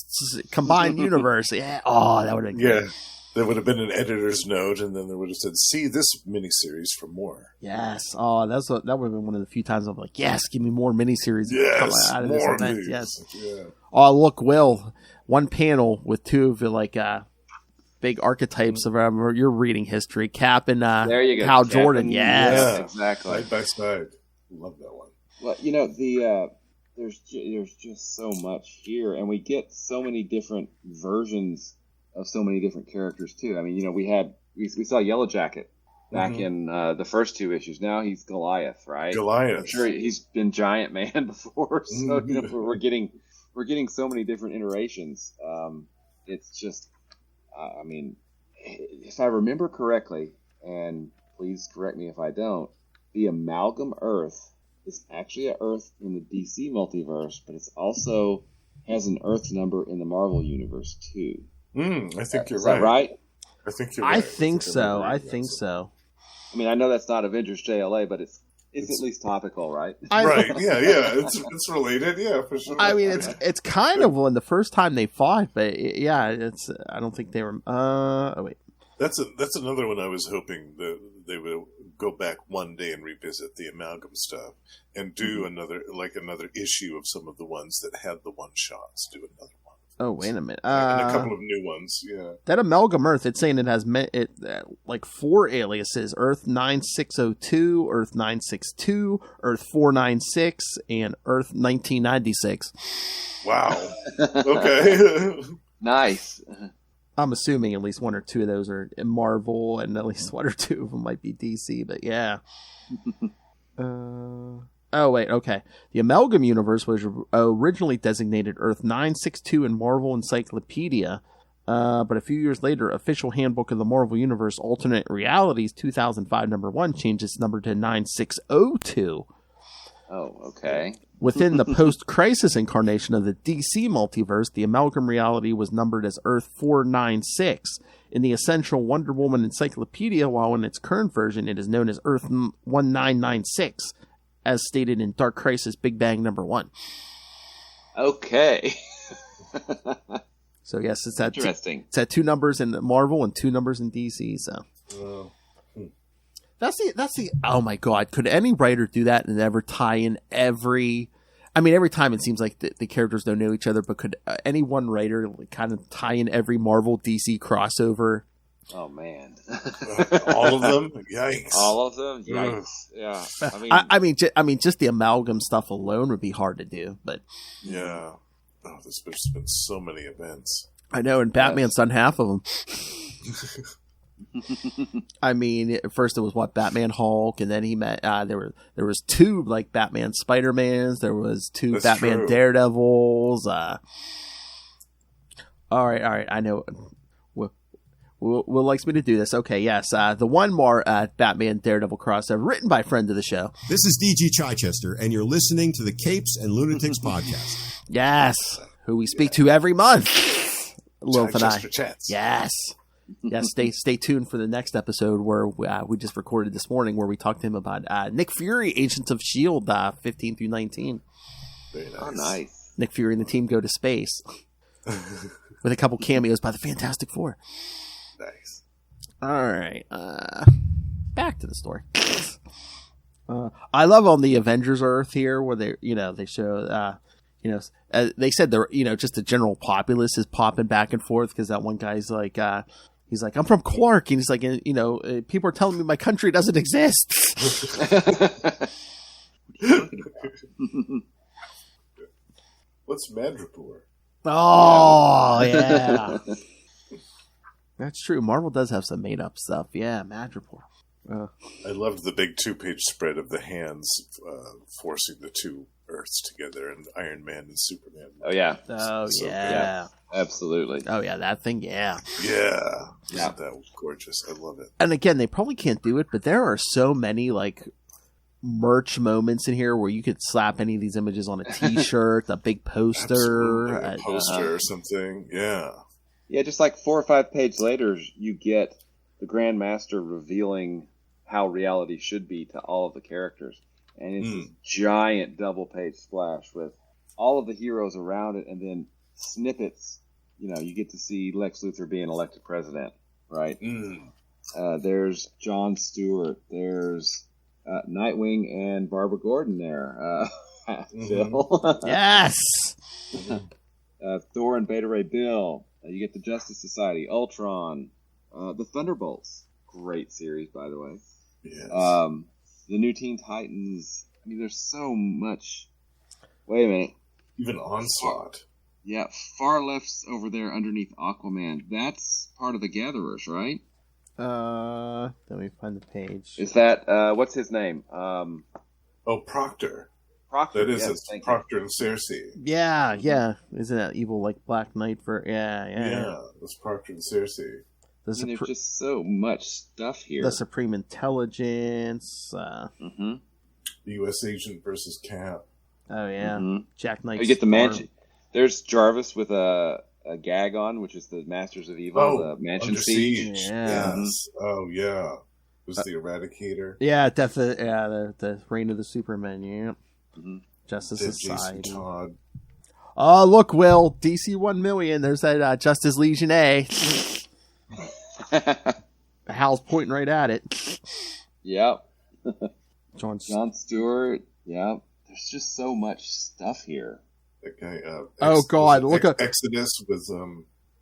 combined universe. Yeah, that would have been great. Yeah. There would have been an editor's note, and then they would have said, "See this miniseries for more." Yes. Oh, that would have been one of the few times I'm like, yes, give me more miniseries. Yes, out of more this event. these. Yes. Yeah. Oh, look, Will, one panel with two of the big archetypes of your reading history, Cap and there you go. Hal Cap Jordan. and, Yes. yeah, exactly. Side by side. Love that one. Well, there's just so much here, and we get so many different versions of so many different characters too. I mean, we saw Yellow Jacket back in the first two issues. Now he's Goliath, right? Goliath. I'm sure he's been Giant Man before, so we're getting so many different iterations. It's just, I mean, if I remember correctly, and please correct me if I don't, the Amalgam Earth is actually an Earth in the DC multiverse, but it's also has an Earth number in the Marvel universe too. I think you're Is that right? I think you're right. I think so. I think so. I mean, I know that's not Avengers JLA, but it's at least topical, right? Right? Yeah. It's related. Yeah, for sure. I mean, it's kind of when the first time they fought, but yeah, it's. I don't think they were. Oh wait. That's another one I was hoping that they would go back one day and revisit the Amalgam stuff and do another issue of some of the ones that had the one shots. Do another one. Oh, wait a minute. And a couple of new ones, yeah. That Amalgam Earth, it's saying it has like 4 aliases. Earth 9602, Earth 962, Earth 496, and Earth 1996. Wow. Okay. Nice. I'm assuming at least one or two of those are in Marvel, and at least one or two of them might be DC, but yeah. Oh, wait, okay. The Amalgam Universe was originally designated Earth 962 in Marvel Encyclopedia, but a few years later, Official Handbook of the Marvel Universe Alternate Realities 2005 number 1 changed its number to 9602. Oh, okay. Within the post-crisis incarnation of the DC multiverse, the Amalgam reality was numbered as Earth 496. In the Essential Wonder Woman Encyclopedia, while in its current version, it is known as Earth 1996. As stated in Dark Crisis Big Bang number 1. Okay. So yes, it's at interesting. It's at 2 numbers in Marvel and 2 numbers in DC. So that's the. Oh my God! Could any writer do that and ever tie in every? I mean, every time it seems like the characters don't know each other, but could any one writer kind of tie in every Marvel DC crossover? Oh man! All of them? Yikes! All of them? Yikes! Yeah. I mean, just the Amalgam stuff alone would be hard to do, but yeah. Oh, there's been so many events. I know, and Batman's done half of them. I mean, at first it was Batman Hulk, and then he met. There was 2 like Batman Spider-Mans. There was 2 That's Batman true. Daredevils. All right. I know. Will likes me to do this. Okay, yes. The one more Batman Daredevil crossover written by a friend of the show. This is DG Chichester, and you're listening to the Capes and Lunatics Podcast. Yes, who we speak to every month. Lilith and I. Chichester Chats. Yes. Yes, stay tuned for the next episode where we just recorded this morning where we talked to him about Nick Fury, Agents of S.H.I.E.L.D. 15 through 19. Very nice. Oh, nice. Nick Fury and the team go to space with a couple cameos by the Fantastic Four. Nice. All right. Back to the story. I love on the Avengers Earth here where they show, they said they're, just the general populace is popping back and forth because that one guy's like, he's like, I'm from Quark. And he's like, people are telling me my country doesn't exist. What's Madripoor? Oh, yeah. That's true. Marvel does have some made up stuff. Yeah, Madripoor. I loved the big 2-page spread of the hands forcing the 2 Earths together, and Iron Man and Superman. Oh yeah. Oh So yeah. Absolutely. Oh yeah, that thing. Yeah. Yeah. Isn't that gorgeous? I love it. And again, they probably can't do it, but there are so many like merch moments in here where you could slap any of these images on a T-shirt, a big poster, Absolutely. A poster or something. Yeah. Yeah, just like 4 or 5 pages later, you get the Grand Master revealing how reality should be to all of the characters. And it's this giant double-page splash with all of the heroes around it, and then snippets. You know, you get to see Lex Luthor being elected president, right? There's Jon Stewart. There's Nightwing and Barbara Gordon there. Phil. Yes! Thor and Beta Ray Bill. You get the Justice Society, Ultron, the Thunderbolts. Great series, by the way. Yes. The new Teen Titans. I mean, there's so much. Wait a minute. Even Onslaught. Yeah, Far Left's over there underneath Aquaman. That's part of the Gatherers, right? Let me find the page. Is that, what's his name? Proctor. Proctor. That is, yes, it's Proctor and Cersei. Yeah. Isn't that evil like Black Knight for... Yeah. That's Proctor and Cersei. There's just so much stuff here. The Supreme Intelligence. The U.S. Agent versus Cap. Oh, yeah. Jack Knight. You get the mansion. There's Jarvis with a gag on, which is the Masters of Evil, the Mansion Siege. Yeah. Yes. Oh, yeah. It was the Eradicator. Yeah, definitely. Yeah, the Reign of the Supermen, yeah. Justice Society. Jason Todd. Oh, look, Will. DC 1 million. There's that Justice Legion A. Hal's pointing right at it. Yep. Jon Stewart. Yep. There's just so much stuff here. That guy. Oh God! Look at Exodus with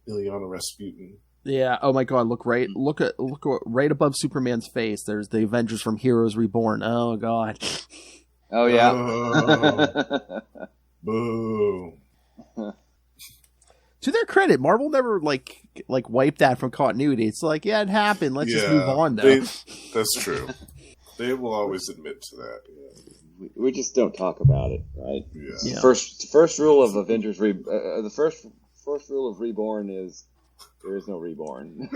Ilyana Rasputin. Yeah. Oh my God! Look right above Superman's face. There's the Avengers from Heroes Reborn. Oh God. Oh yeah. Boo. To their credit, Marvel never like wiped that from continuity. It's like, yeah, it happened. Let's just move on, though. That's true. They will always admit to that. Yeah. We just don't talk about it, right? Yeah. First rule of Avengers. The first rule of Reborn is there is no Reborn.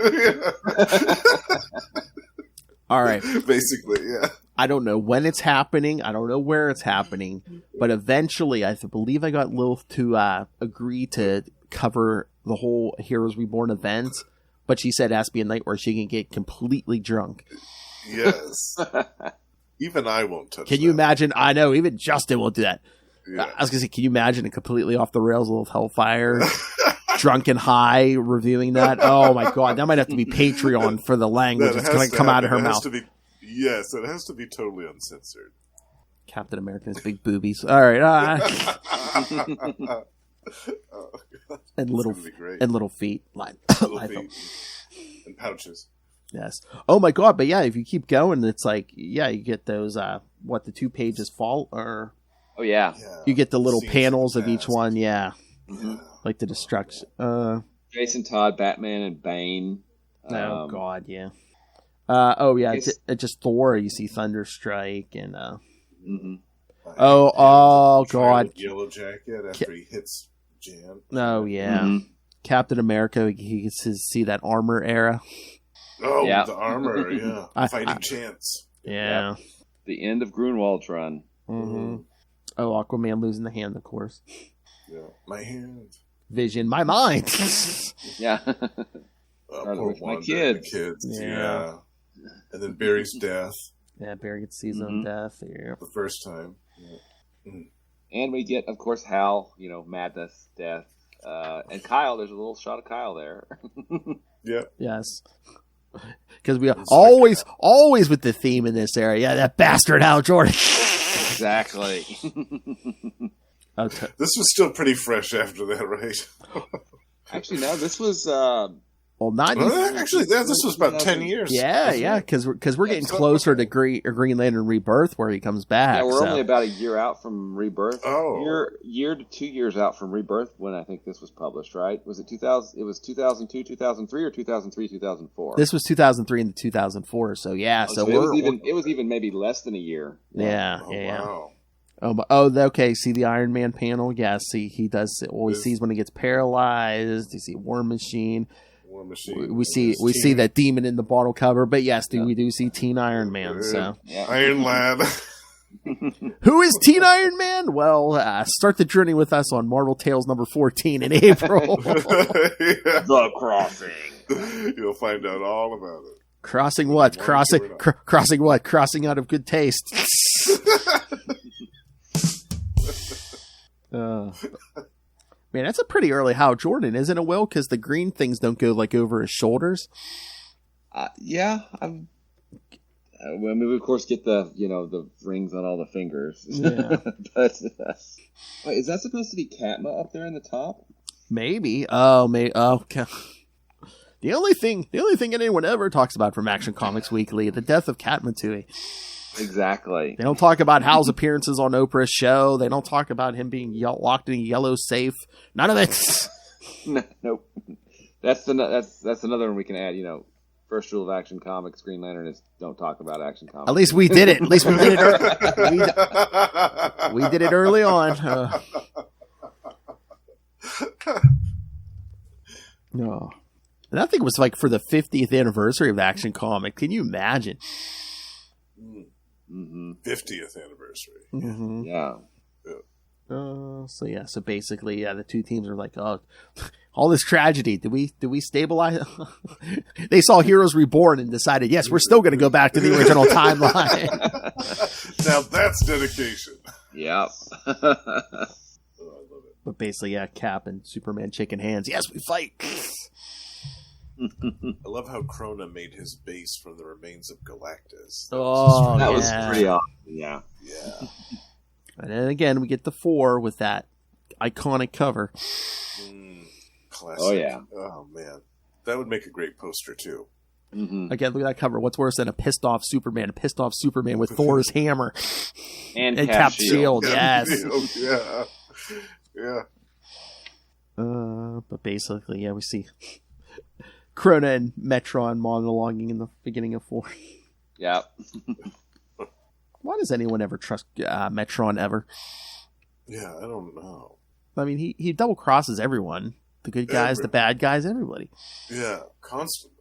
All right. Basically, yeah. I don't know when it's happening. I don't know where it's happening. But eventually, I believe I got Lilith to agree to cover the whole Heroes Reborn event. But she said it has to be a night where she can get completely drunk. Yes. Even I won't touch Can you imagine? I know, even Justin won't do that. Yeah. I was going to say, can you imagine a completely off the rails little Hellfire, drunk and high, reviewing that? Oh my God, that might have to be Patreon for the language that's going to come out of her mouth. Yes, it has to be totally uncensored. Captain America's big boobies. All right. And little feet. Little feet. And pouches. Yes. Oh my God, but yeah, if you keep going, it's like, yeah, you get those, the 2 pages fall, or... Oh, yeah. You get the little panels of each one, yeah. Like the destruction. Jason Todd, Batman, and Bane. Oh, God, yeah. Just Thor, you see Thunderstrike, and... Oh, God. Yellow Jacket after he hits Jan. Oh, yeah. Captain America, he gets to see that armor era. Oh, yeah. The armor, yeah. Fighting Chance. Yeah. Yep. The end of Grunwald's run. Oh, Aquaman losing the hand, of course. Yeah. My hand. Vision, my mind. Yeah. Poor my kids. Yeah. And then Barry's death. Yeah, Barry gets to see his own death. Yeah. The first time. Yeah. And we get, of course, Hal, madness, death. And Kyle, there's a little shot of Kyle there. Yeah. Yes. Because we are always with the theme in this area. Yeah, that bastard Hal Jordan. Exactly. This was still pretty fresh after that, right? Actually, no, this was... Actually, this was about 10 years. Yeah, because we're getting closer to Green Lantern Rebirth, where he comes back. Yeah, we're only about a year out from Rebirth. Oh, year to 2 years out from Rebirth when I think this was published. Right? Was it 2000? It was 2002, 2003, or 2003, 2004. This was 2003 and 2004. So yeah, so it was even maybe less than a year. Yeah. Wow. Okay. See the Iron Man panel? Yes. He does. He sees when he gets paralyzed. You see War Machine. We see that demon in the bottle cover, but yes, we do see Teen Iron Man. So Iron Lad. Who is Teen Iron Man? Well, start the journey with us on Marvel Tales number 14 in April. The Crossing. You'll find out all about it. Crossing what? Crossing what? Crossing out of good taste. Man, that's a pretty early Hal Jordan, isn't it, Will? Because the green things don't go like over his shoulders. Yeah, we of course get the the rings on all the fingers. Yeah. But wait, is that supposed to be Katma up there in the top? Maybe. Oh, maybe. Oh, okay. The only thing anyone ever talks about from Action Comics Weekly, the death of Katma Tui. Exactly. They don't talk about Hal's appearances on Oprah's show. They don't talk about him being locked in a yellow safe. None of it. Nope. That's another one we can add. First rule of Action Comics, Green Lantern is don't talk about Action Comics. At least we did it. At least we did it. We did it early on. No. And I think it was like for the 50th anniversary of Action Comics. Can you imagine? 50th anniversary. Mm-hmm. Yeah. So basically, the two teams are like, oh, all this tragedy. Did we stabilize? They saw Heroes Reborn and decided, yes, we're still going to go back to the original timeline. Now that's dedication. Yep. Oh, I love it. But basically, Cap and Superman shaking hands. Yes, we fight. I love how Krona made his base from the remains of Galactus. That was pretty awesome. Yeah. Yeah. And then again, we get the 4 with that iconic cover. Classic. Oh, yeah. Oh, man. That would make a great poster, too. Mm-hmm. Again, look at that cover. What's worse than a pissed off Superman? A pissed off Superman with Thor's hammer and Cap's shield. Yeah, Yes. Yeah. Yeah. But basically, we see Krona and Metron monologuing in the beginning of 4. Yeah. Why does anyone ever trust Metron ever? Yeah, I don't know. I mean, he double crosses everyone. The good guys, the bad guys, everybody. Yeah, constantly.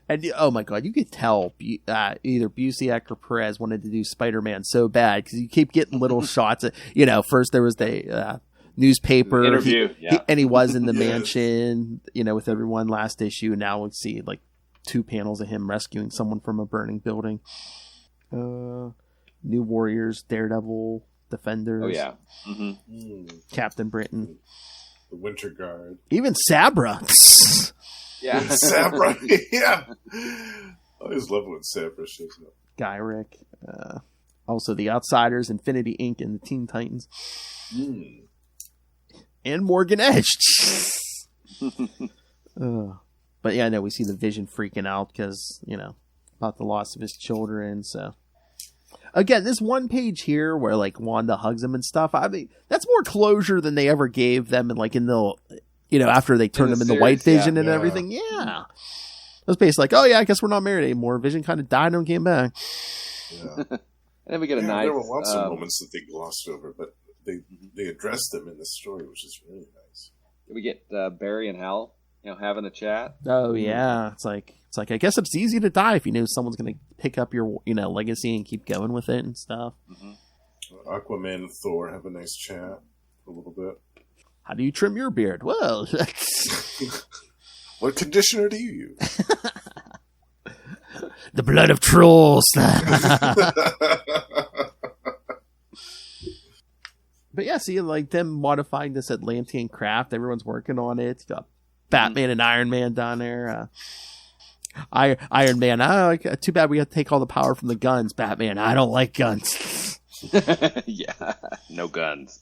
And oh my god, you could tell either Busiek or Perez wanted to do Spider-Man so bad because you keep getting little shots. First there was the newspaper interview, and he was in the mansion, with everyone last issue. And now we see like 2 panels of him rescuing someone from a burning building. New Warriors, Daredevil, Defenders. Oh yeah. Mm-hmm. Captain Britain, the Winter Guard, even Sabra. Yeah, Sabra. Yeah, I always love when Sabra shows up. Gyrick, also the Outsiders, Infinity Inc., and the Teen Titans, and Morgan Edge. But yeah, we see the Vision freaking out because about the loss of his children. So again, this one page here where like Wanda hugs him and stuff. I mean, that's more closure than they ever gave them, and like in the after they turned him into White Vision and everything. Yeah. It was basically like, oh yeah, I guess we're not married anymore. Vision kind of died and came back. Yeah. And then we get a nice. There were lots of moments that they glossed over, but they addressed them in this story, which is really nice. We get Barry and Hal, having a chat. Oh yeah, it's like I guess it's easy to die if you know someone's going to pick up your legacy and keep going with it and stuff. Mm-hmm. Aquaman and Thor have a nice chat a little bit. How do you trim your beard? Well, what conditioner do you use? The blood of trolls. But yeah, see, like them modifying this Atlantean craft. Everyone's working on it. You got Batman and Iron Man down there. Iron Man, too bad we have to take all the power from the guns. Batman, I don't like guns. Yeah, no guns.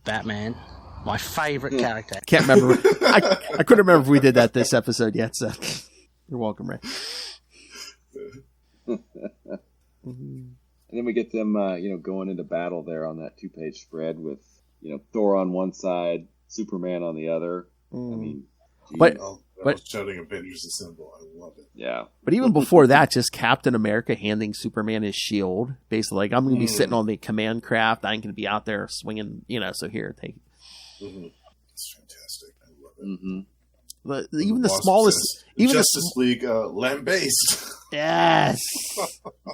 Batman, my favorite character. Can't remember. I couldn't remember if we did that this episode yet. So you're welcome, Ray. And then we get them, going into battle there on that 2-page spread with, Thor on one side, Superman on the other. I mean, but shouting Avengers Assemble. I love it. Yeah. But even before that, just Captain America handing Superman his shield. Basically, like, I'm going to be sitting on the command craft. I ain't going to be out there swinging, so here, take it. Mm-hmm. It's fantastic. I love it. Mm-hmm. Even the Wasp smallest, says, even Justice League lambaste. Yes.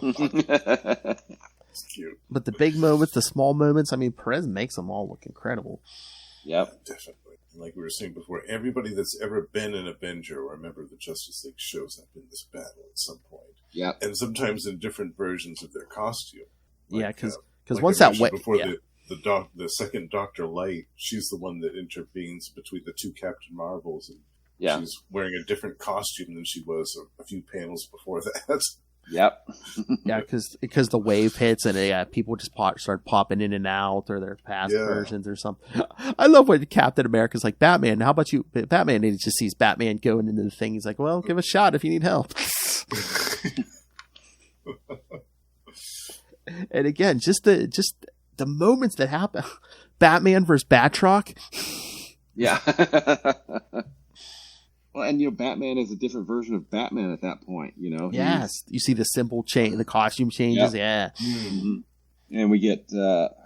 It's cute. But the big moments, the small moments, I mean, Perez makes them all look incredible. Yep. Definitely. Like we were saying before, everybody that's ever been an Avenger or a member of the Justice League shows up in this battle at some point. Yeah. And sometimes in different versions of their costume. Yeah, because like once I that mentioned before, yeah. the second Dr. Light, she's the one that intervenes between the two Captain Marvels, and she's wearing a different costume than she was a few panels before that. Yep. Yeah, because the wave hits and people just start popping in and out, or their past versions or something. I love when Captain America's like, Batman, how about you? Batman, and he just sees Batman going into the thing. He's like, well, give a shot if you need help. And again, just the moments that happen. Batman versus Batroc. Yeah. Well, and Batman is a different version of Batman at that point. Yes, you see the simple change, the costume changes. Yep. Yeah. Mm-hmm. And we get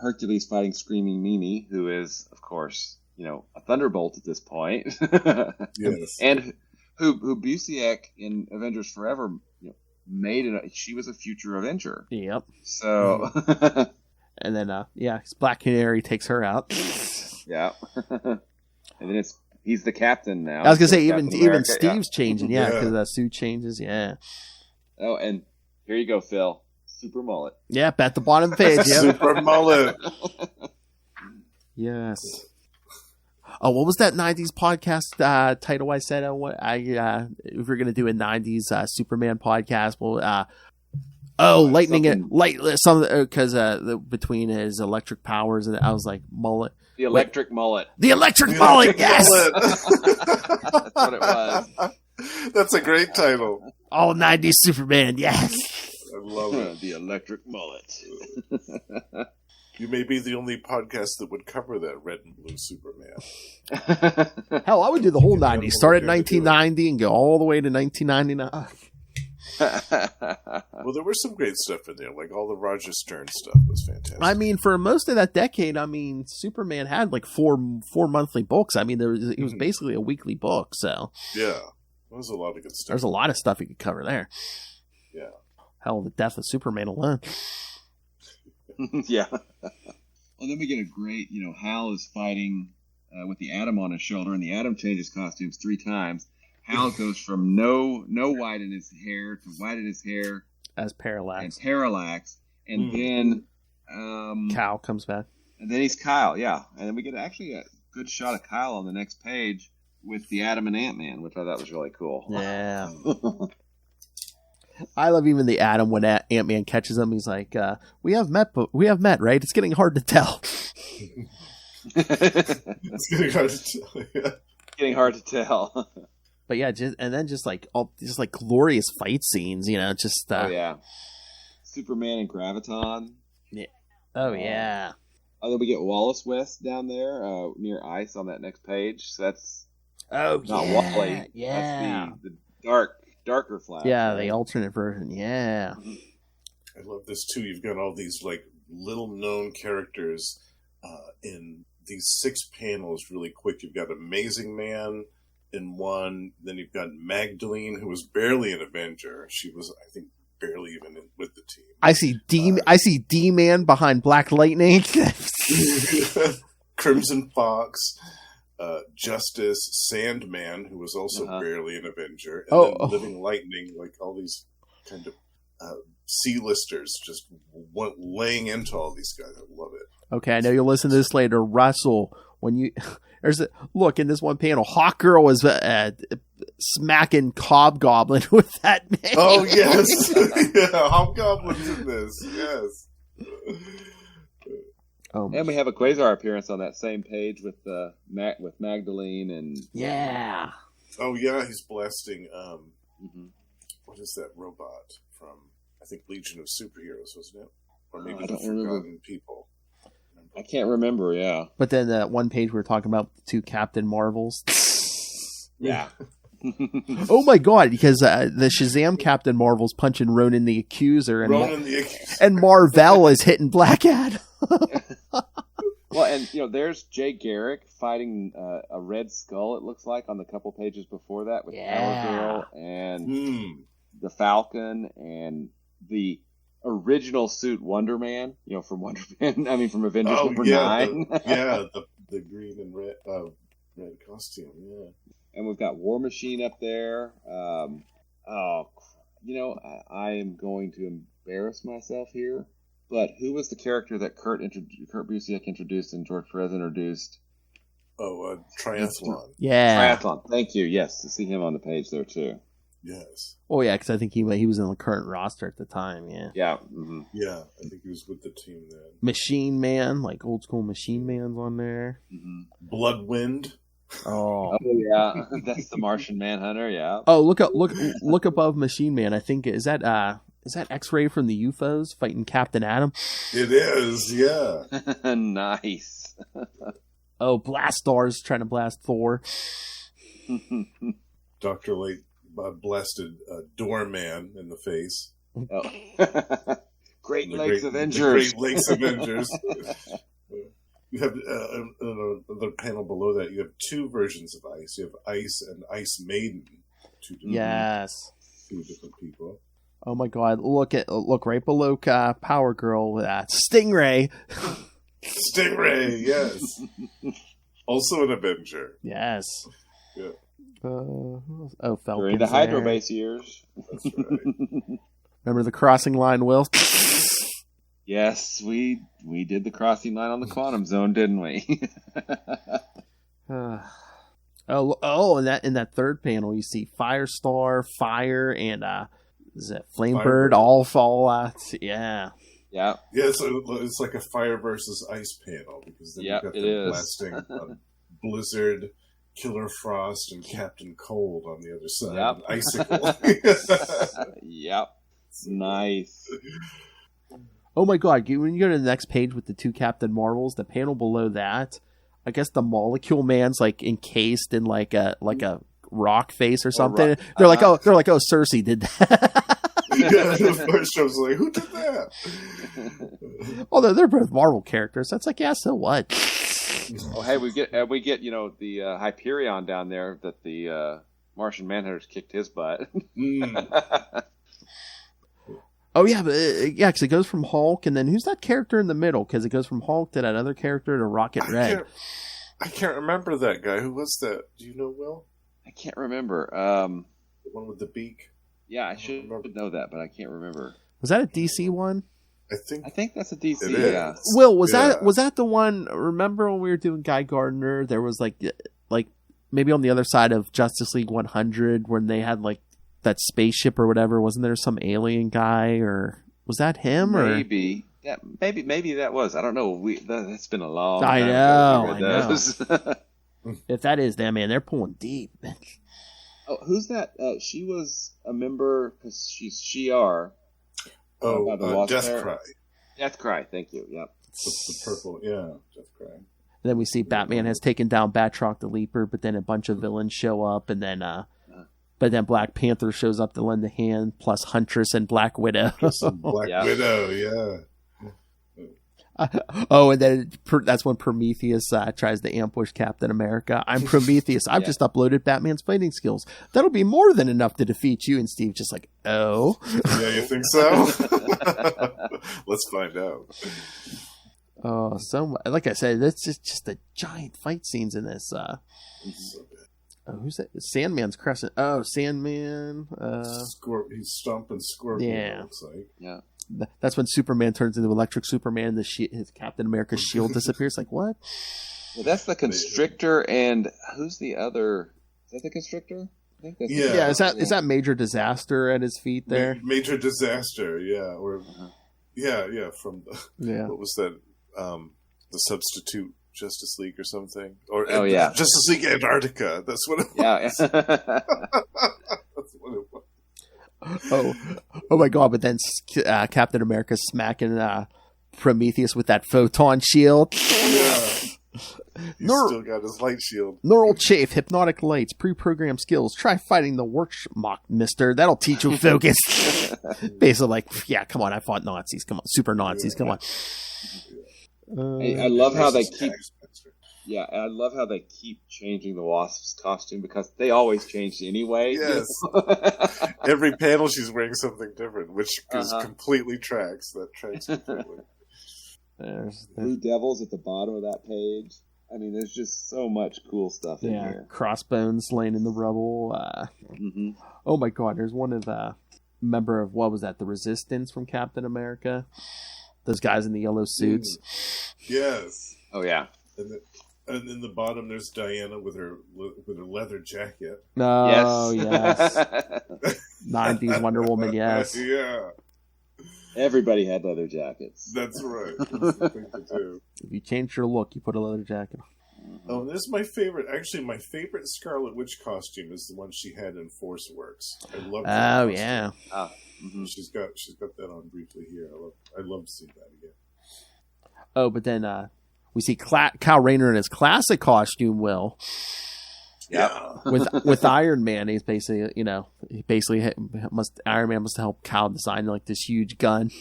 Hercules fighting Screaming Mimi, who is, of course, a Thunderbolt at this point. Yes. And who Busiek in Avengers Forever made it. She was a future Avenger. Yep. So. And then, Black Canary takes her out. Yeah. And then he's the captain now. I was gonna say even America, Steve's changing, because that suit changes, Oh, and here you go, Phil. Super mullet. Yep, at the bottom of the page. Yep. Super mullet. Yes. Oh, what was that '90s podcast title? I said, if we're gonna do a '90s Superman podcast, lightning and light. Some because between his electric powers, and I was like mullet. The electric mullet. The electric mullet, yes! That's what it was. That's a great title. All 90s Superman, yes! I love it. The electric mullet. You may be the only podcast that would cover that red and blue Superman. Hell, I would do the whole 90s. Start at 1990 and go all the way to 1999. Well, there was some great stuff in there, like all the Roger Stern stuff was fantastic. I mean, for most of that decade, Superman had like four monthly books. I mean, it was basically a weekly book. So yeah, there was a lot of good stuff. There's a lot of stuff you could cover there. Yeah, hell, the death of Superman alone. Yeah. Well, then we get a great, Hal is fighting with the Atom on his shoulder, and the Atom changes costumes 3 times. Hal goes from no white in his hair to white in his hair as Parallax, and then Kyle comes back, and then he's Kyle, yeah, and then we get actually a good shot of Kyle on the next page with the Atom and Ant-Man, which I thought was really cool. Yeah. I love even the Atom when Ant-Man catches him. He's like, "We have met, right? It's getting hard to tell." It's getting hard to tell. Yeah. Getting hard to tell. But yeah, just like glorious fight scenes, oh yeah, Superman and Graviton. Yeah. Oh yeah. And then we get Wallace West down there near ice on that next page. So that's not Wally. Yeah. That's the darker Flash. Yeah, right? the alternate version. Yeah. I love this too. You've got all these like little known characters in these 6 panels. Really quick, you've got Amazing Man in one, then you've got Magdalene, who was barely an Avenger. She was, I think, barely even with the team. I see D-Man behind Black Lightning. Crimson Fox, Justice, Sandman, who was also barely an Avenger, and then Living Lightning, like all these kind of C-listers just laying into all these guys. I love it. Okay, I know you'll listen to this later. Russell, when you... Look, in this one panel, Hawkgirl was smacking Hobgoblin with that name. Oh, yes. Yeah, Hobgoblin's in this. Yes. And we have a Quasar appearance on that same page with Magdalene and... Yeah. Oh, yeah, he's blasting... What is that robot from, I think, Legion of Superheroes, wasn't it? Or maybe the Forgotten People. I can't remember, yeah. But then that one page we were talking about, the 2 Captain Marvels. Yeah. Oh my god, because the Shazam Captain Marvel's punching Ronan the Accuser, and Marvel is hitting Black Adam. Well, and there's Jay Garrick fighting a Red Skull. It looks like on the couple pages before that with Power Girl and the Falcon and the original suit Wonder Man. From Wonder Man. I mean, from Avengers #9. The green and red costume. Yeah, and we've got War Machine up there. I am going to embarrass myself here. But who was the character that Kurt Busiek introduced and George Perez introduced? Oh, Triathlon. Yeah. Triathlon. Thank you. Yes, to see him on the page there too. Yes. Oh yeah, because I think he was in the current roster at the time. Yeah. Yeah. Mm-hmm. Yeah, I think he was with the team then. Machine Man, like old school Machine Man's on there. Mm-hmm. Bloodwind. Oh yeah, that's the Martian Manhunter. Yeah. Oh, look above Machine Man. I think is that X-Ray from the UFOs fighting Captain Atom? It is, yeah. Nice. Oh, Blastars trying to blast Thor. Dr. Late blasted Doorman in the face. Oh. Great Lakes Avengers. Great Lakes Avengers. You have another panel below that. You have two versions of Ice. You have Ice and Ice Maiden. Two different people. Oh my God! Look right below Power Girl with that Stingray. Stingray, yes. Also an Avenger. Yes. Yeah. Falcon. During the Hydro Base years. That's right. Remember the crossing line, Will? Yes, we did the crossing line on the Quantum Zone, didn't we? In that third panel, you see Firestar, Fire, and is that Flamebird all fall out? Yeah. Yeah. Yeah, so it's like a fire versus ice panel because then you've got them blasting Blizzard, Killer Frost, and Captain Cold on the other side. Icicle. Yep. Nice. Oh my God! When you go to the next page with the two Captain Marvels, the panel below that, I guess the Molecule Man's like encased in like a rock face or something. They're like, oh, Cersei did that. Yeah, the first I was like, who did that? Although they're both Marvel characters, that's like, yeah, so what? Oh, hey, we get the Hyperion down there that the Martian Manhunters kicked his butt. Oh yeah, but because it goes from Hulk, and then who's that character in the middle? Because it goes from Hulk to that other character to Rocket Red. I can't remember that guy. Who was that? Do you know, Will? I can't remember. The one with the beak. Yeah, I should know that, but I can't remember. Was that a DC one? I think that's a DC. Yeah. Will, was that the one? Remember when we were doing Guy Gardner? There was like maybe on the other side of Justice League 100 when they had like that spaceship or whatever. Wasn't there some alien guy, or was that him? Maybe. Yeah, maybe that was. I don't know. That's been a long time. I know. If that is them, man, they're pulling deep. Oh, who's that? She was a member because she's Shi'ar. Deathcry. Deathcry, thank you. Yep. The purple, yeah, Deathcry. Then we see Batman has taken down Batroc the Leaper, but then a bunch of villains show up, and then but then Black Panther shows up to lend a hand, plus Huntress and Black Widow. Widow, yeah. And then that's when Prometheus tries to ambush Captain America. I'm Prometheus. I've just uploaded Batman's fighting skills. That'll be more than enough to defeat you. And Steve just like, oh. Yeah, you think so? Let's find out. Oh, so like I said, that's just the giant fight scenes in this. Who's that? Sandman's Crescent. Oh, Sandman. He's stomping Scorpion. Yeah. It looks like. Yeah. That's when Superman turns into Electric Superman. His Captain America's shield disappears. Like what? Well, that's the Constrictor, and who's the other? Is that the Constrictor? I think that's Is that Major Disaster at his feet there? Major Disaster, yeah, or from what was that? The substitute Justice League or something, or Justice League Antarctica. That's what it was. Yeah. That's what it was. Oh my God! But then Captain America smacking Prometheus with that photon shield. Yeah. He's still got his light shield. Neural chafe, hypnotic lights, pre-programmed skills. Try fighting the Workmock, mister. That'll teach you focus. Basically, like, yeah, come on, I fought Nazis. Come on, super Nazis. Come on. I love how they keep. Yeah, and I love how they keep changing the Wasp's costume because they always changed anyway. Yes. Every panel she's wearing something different, which completely tracks. That tracks completely. There's Blue Devils at the bottom of that page. I mean, there's just so much cool stuff in here. Crossbones laying in the rubble. Oh my God, there's one of the member of, what was that, the Resistance from Captain America? Those guys in the yellow suits. Yes. Oh yeah. And in the bottom, there's Diana with her leather jacket. Oh, yes. 90s Wonder Woman, yes. Yeah. Everybody had leather jackets. That's right. That's the thing to do. If you change your look, you put a leather jacket on. Oh, and this is my favorite. Actually, my favorite Scarlet Witch costume is the one she had in Force Works. I love that. Oh, costume. yeah. She's got that on briefly here. I love to see that again. Oh, but then we see Kyle Rayner in his classic costume, Will. Yeah. with Iron Man, he's basically, Iron Man must help Kyle design like this huge gun.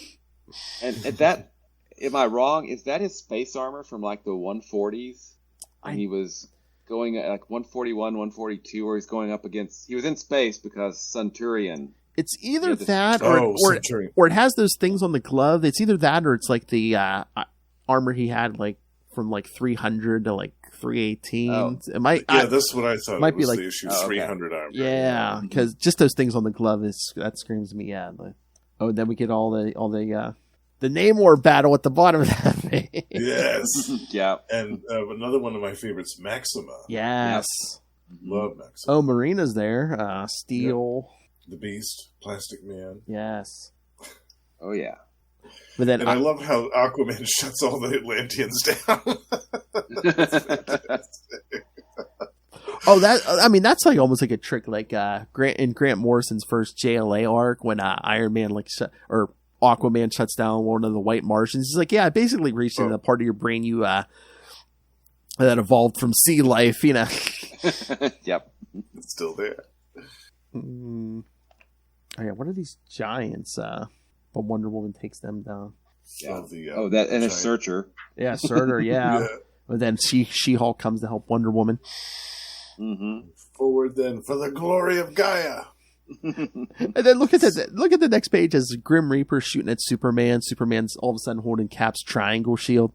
And that, am I wrong? Is that his space armor from like the 140s? And he was going at like 141, 142, where he's going up against. He was in space because Centurion. It's either that Centurion. or it has those things on the glove. It's either that or it's like the armor he had like from like 300 to like 318. Oh. That's what I thought. Might it be was like the issue 300 armor. Yeah, because just those things on the glove that screams to me. Yeah. And then we get all the Namor battle at the bottom of that page. Yes. Yeah. And another one of my favorites, Maxima. Yes. Love Maxima. Oh, Marina's there. Steel. Yep. The Beast, Plastic Man. Yes. Oh yeah. But then I love how Aquaman shuts all the Atlanteans down. That's fantastic. That's like almost like a trick, like Grant Morrison's first JLA arc when Iron Man or Aquaman shuts down one of the White Martians. He's like, yeah, I basically reached into the part of your brain you that evolved from sea life, Yep, it's still there. Oh yeah, what are these giants? But Wonder Woman takes them down. Yeah. That and a Searcher. Yeah, Surtur. Yeah. But then She-Hulk comes to help Wonder Woman. Forward then for the glory of Gaia. And then look at the next page as Grim Reaper shooting at Superman. Superman's all of a sudden holding Cap's triangle shield.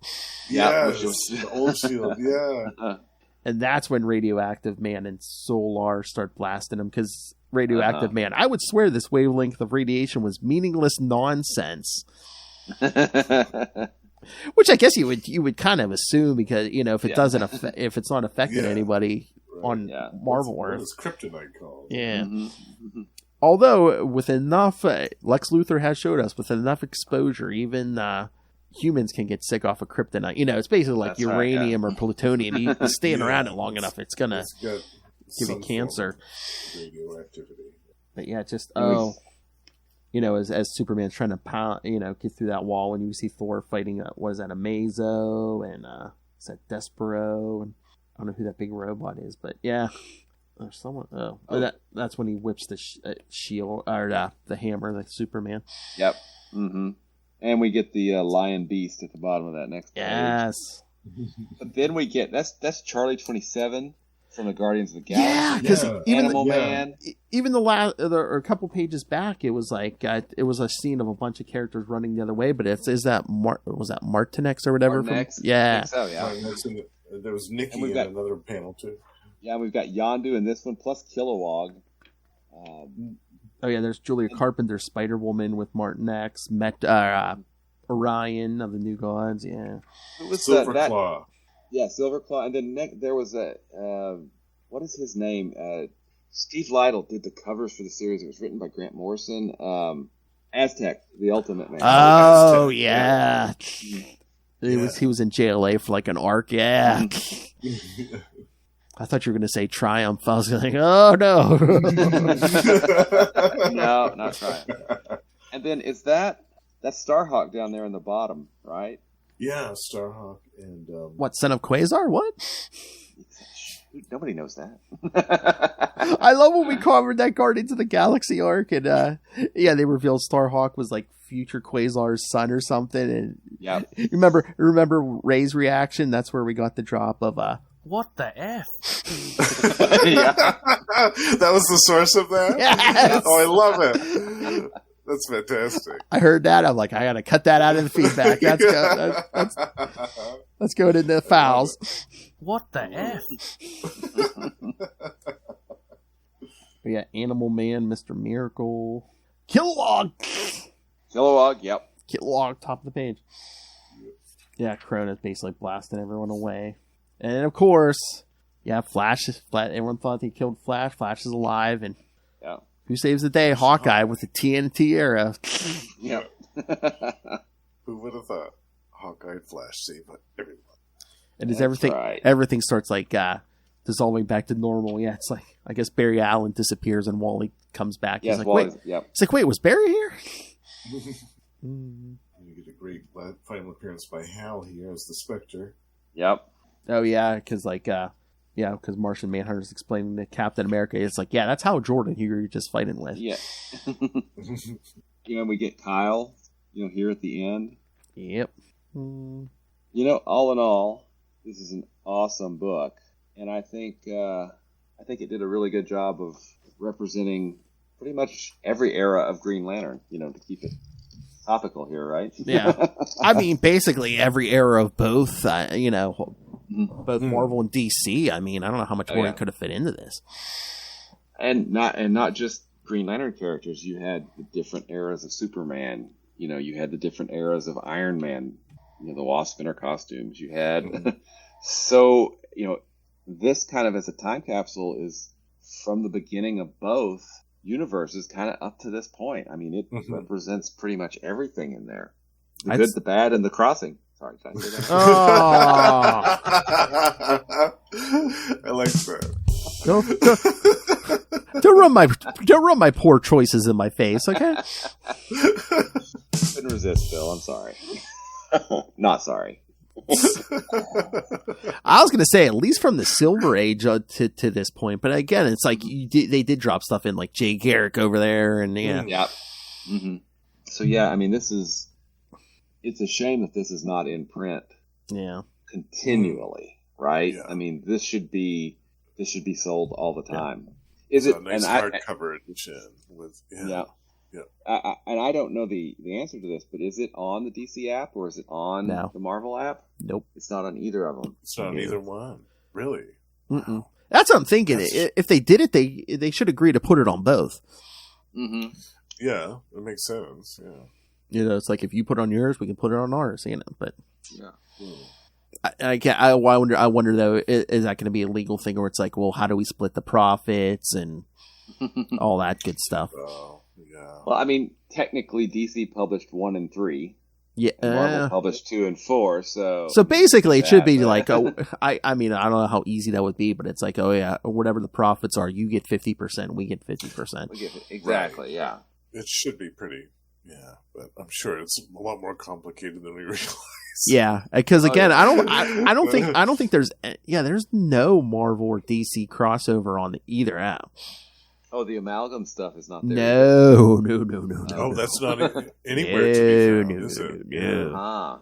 Yes, the old shield. Yeah. And that's when Radioactive Man and Solar start blasting him because Radioactive Man, I would swear this wavelength of radiation was meaningless nonsense. Which I guess you would kind of assume because if it doesn't if it's not affecting anybody on Marvel Earth, it's kryptonite called. Yeah. Although with enough, Lex Luthor has showed us with enough exposure, even humans can get sick off of kryptonite. It's basically like uranium or plutonium. You staying around it long enough, it's gonna give you cancer. Radioactivity. But yeah, just as Superman's trying to pound, get through that wall, and you see Thor fighting. Was that Amazo and is that Despero? And I don't know who that big robot is, but yeah, there's someone. That's when he whips the shield or the hammer, like Superman. Yep. And we get the Lion Beast at the bottom of that next page. Yes. But then we get that's Charlie 27 from the Guardians of the Galaxy. Yeah, because Animal Man. Even or a couple pages back, it was like it was a scene of a bunch of characters running the other way. But was that Martinex or whatever? Martinex? Yeah. So yeah. There was Nikki in another panel too. Yeah, we've got Yondu in this one plus Kilowog. Oh yeah, there's Julia Carpenter, Spider Woman with Martinex, Orion of the New Gods. Yeah. Silverclaw. Yeah, Silverclaw, and then there was what is his name? Steve Lytle did the covers for the series. It was written by Grant Morrison. Aztec, the Ultimate Man. Oh yeah. He was in JLA for like an arc. Yeah. I thought you were going to say Triumph. I was like, oh no. No, not Triumph. And then is that's Starhawk down there in the bottom, right? Yeah, Starhawk and what, Son of Quasar? What? Nobody knows that. I love when we covered that Guardians of the Galaxy arc, and they revealed Starhawk was like future Quasar's son or something. And remember Ray's reaction? That's where we got the drop of What the F? Yeah. That was the source of that? Yes! Oh, I love it. That's fantastic. I heard that. I'm like, I gotta cut that out of the feedback. That's going in the fouls. What the F? We got Animal Man, Mr. Miracle, Kilowog, Yep. Kilowog, top of the page. Yeah, Krona's basically blasting everyone away. And of course, Flash. Everyone thought they killed Flash. Flash is alive, and who saves the day? Hawkeye with the TNT arrow. Yep. Who would have thought Hawkeye and Flash save everyone? And as everything starts like dissolving back to normal. Yeah, it's like I guess Barry Allen disappears and Wally comes back. He's like, Wally, wait. He's like, wait, was Barry here? You get a great final appearance by Hal here as the Spectre. Yep. Oh yeah, because because Martian Manhunter's explaining to Captain America, it's like, that's Hal Jordan who you're just fighting with. Yeah. We get Kyle, here at the end. Yep. All in all, this is an awesome book, and I think it did a really good job of representing pretty much every era of Green Lantern. To keep it topical here, right? Yeah. I mean, basically every era of both. Both Marvel and DC. I mean, I don't know how much more you could have fit into this. And not just Green Lantern characters. You had the different eras of Superman. You had the different eras of Iron Man. The Wasp in her costumes. You had so this kind of as a time capsule is from the beginning of both universes, kind of up to this point. I mean, it represents pretty much everything in there: the good, the bad, and the crossing. Sorry, did I say that? Oh. I like that. Don't run my poor choices in my face, okay? Couldn't resist, Bill. I'm sorry. Not sorry. I was gonna say at least from the Silver Age to this point, but again, it's like they did drop stuff in like Jay Garrick over there, and yeah. Mm-hmm. So I mean, it's a shame that this is not in print. Yeah. Continually, right? Yeah. I mean, this should be sold all the time. Yeah. Is it a nice hardcover edition with Yeah. And I don't know the answer to this, but is it on the DC app or is it on the Marvel app? Nope. It's not on either of them. It's not on either one. Really? Mm-mm. That's what I'm thinking. If they did it, they should agree to put it on both. Mm-hmm. Yeah, it makes sense. Yeah. It's like if you put it on yours, we can put it on ours. But I wonder though, is that going to be a legal thing, or it's like, well, how do we split the profits and all that good stuff? Oh, yeah. Well, I mean, technically, DC published 1 and 3. Yeah, Marvel published 2 and 4. So basically, it should be like, I mean, I don't know how easy that would be, but it's like, whatever the profits are, you get 50%, we get 50%. Exactly, right. Yeah. It should be pretty. Yeah, but I'm sure it's a lot more complicated than we realize. Yeah, because again, I don't think there's no Marvel or DC crossover on either app. Oh, the amalgam stuff is not there. No. Oh, that's not anywhere to be found, is it? No.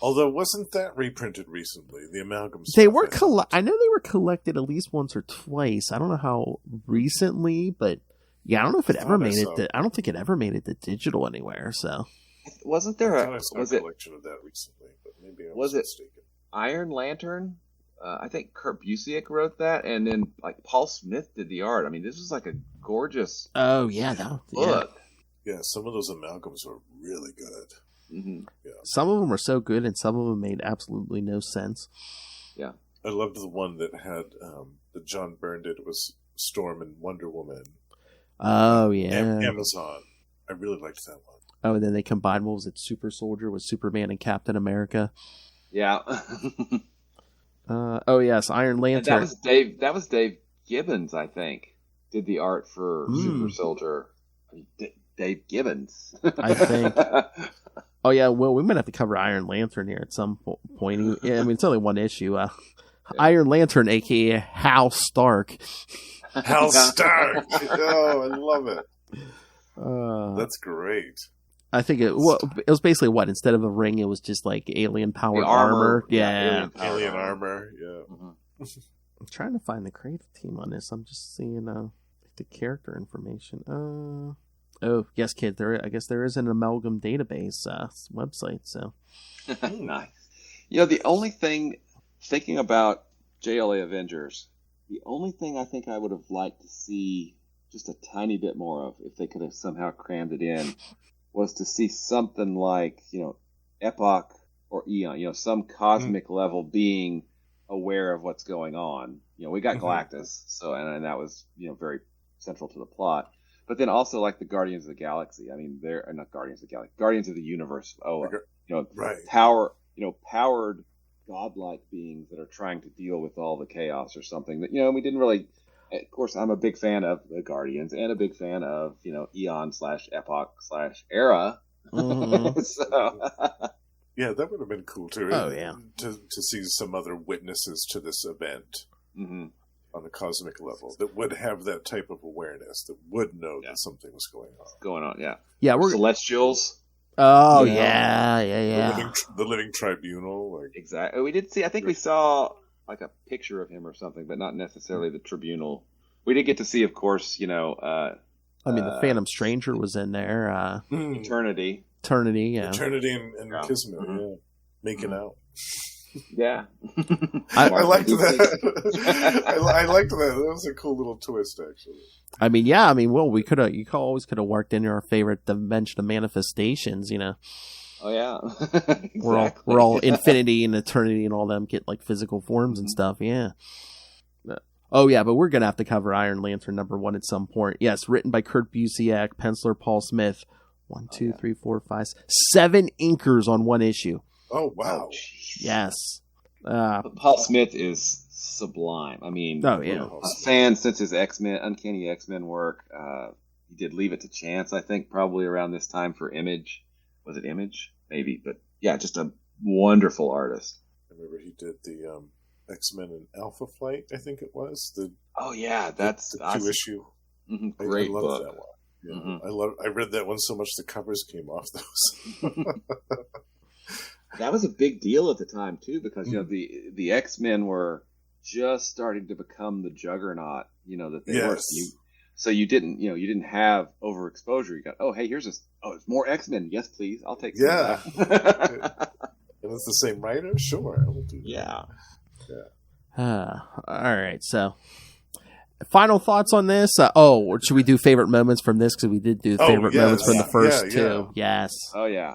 Although, wasn't that reprinted recently? The amalgam stuff. They were I know they were collected at least once or twice. I don't know how recently, but. Yeah, I don't know if it ever made it. I don't think it ever made it to digital anywhere. So, wasn't there I saw a collection of that recently? But maybe I was mistaken. Iron Lantern? I think Kurt Busiek wrote that, and then like Paul Smith did the art. I mean, this was like a gorgeous. Oh yeah, book. Yeah, some of those amalgams were really good. Mm-hmm. Yeah, some of them were so good, and some of them made absolutely no sense. Yeah, I loved the one that had that John Byrne did was Storm and Wonder Woman. Oh yeah, Amazon. I really liked that one. Oh, and then they combined, what was it, Super Soldier with Superman and Captain America. Yeah. Oh yes, Iron Lantern. And that was Dave Gibbons, I think, did the art for Super Soldier. Dave Gibbons, I think. Oh yeah, well, we might have to cover Iron Lantern here at some point. Yeah, I mean, it's only one issue. Iron Lantern, aka Hal Stark. Hal Stark. Oh, I love it. That's great. I think it was basically what, instead of a ring, it was just like alien powered armor. Yeah, alien armor. Yeah. Mm-hmm. I'm trying to find the creative team on this. I'm just seeing the character information. Oh yes, kid. I guess there is an amalgam database website. So nice. You know, the only thing, thinking about JLA Avengers, the only thing I think I would have liked to see just a tiny bit more of, if they could have somehow crammed it in, was to see something like, Epoch or Eon, some cosmic level being aware of what's going on. We got Galactus, so and that was, very central to the plot. But then also like the Guardians of the Galaxy. I mean, they're not Guardians of the Galaxy, Guardians of the Universe. Right. Powered godlike beings that are trying to deal with all the chaos or something that, we didn't really. Of course, I'm a big fan of the Guardians and a big fan of, Eon/Epoch/Era. Mm-hmm. So, yeah, that would have been cool too. Oh, yeah. To see some other witnesses to this event on the cosmic level that would have that type of awareness, that would know that something was going on. Yeah, we're Celestials. Oh, yeah. The living tribunal. Exactly. We did see. I think we saw like a picture of him or something, but not necessarily the tribunal. We did get to see, of course, the Phantom Stranger was in there. Eternity, yeah. Eternity and Kismet, making out. Yeah. I liked that. I liked that. That was a cool little twist, actually. You always could have worked in our favorite dimension of manifestations, Oh yeah. Exactly. We're all infinity and eternity and all them get like physical forms and stuff. Yeah. Oh yeah, but we're gonna have to cover Iron Lantern #1 at some point. Yes, written by Kurt Busiek, penciler Paul Smith. 1, 2, 3, 4, 5, 7 inkers on one issue. Oh wow. Yes. Paul Smith is sublime. I mean, a fan since his Uncanny X-Men work. He did Leave It to Chance, I think, probably around this time for Image. Was it Image? Maybe, but yeah, just a wonderful artist. I remember he did the X-Men and Alpha Flight, I think it was. That's the 2-issue. Mm-hmm. Great I love book. that one. Yeah, I read that one so much the covers came off those. That was a big deal at the time too, because the X-Men were just starting to become the juggernaut, that they were. So you didn't have overexposure. You got, it's more X-Men. Yes, please. I'll take some of that. And it's the same writer? Sure, I will do that. Yeah. All right, so final thoughts on this? Should we do favorite moments from this? Because we did do favorite moments from the first two. Yes. Oh, yeah.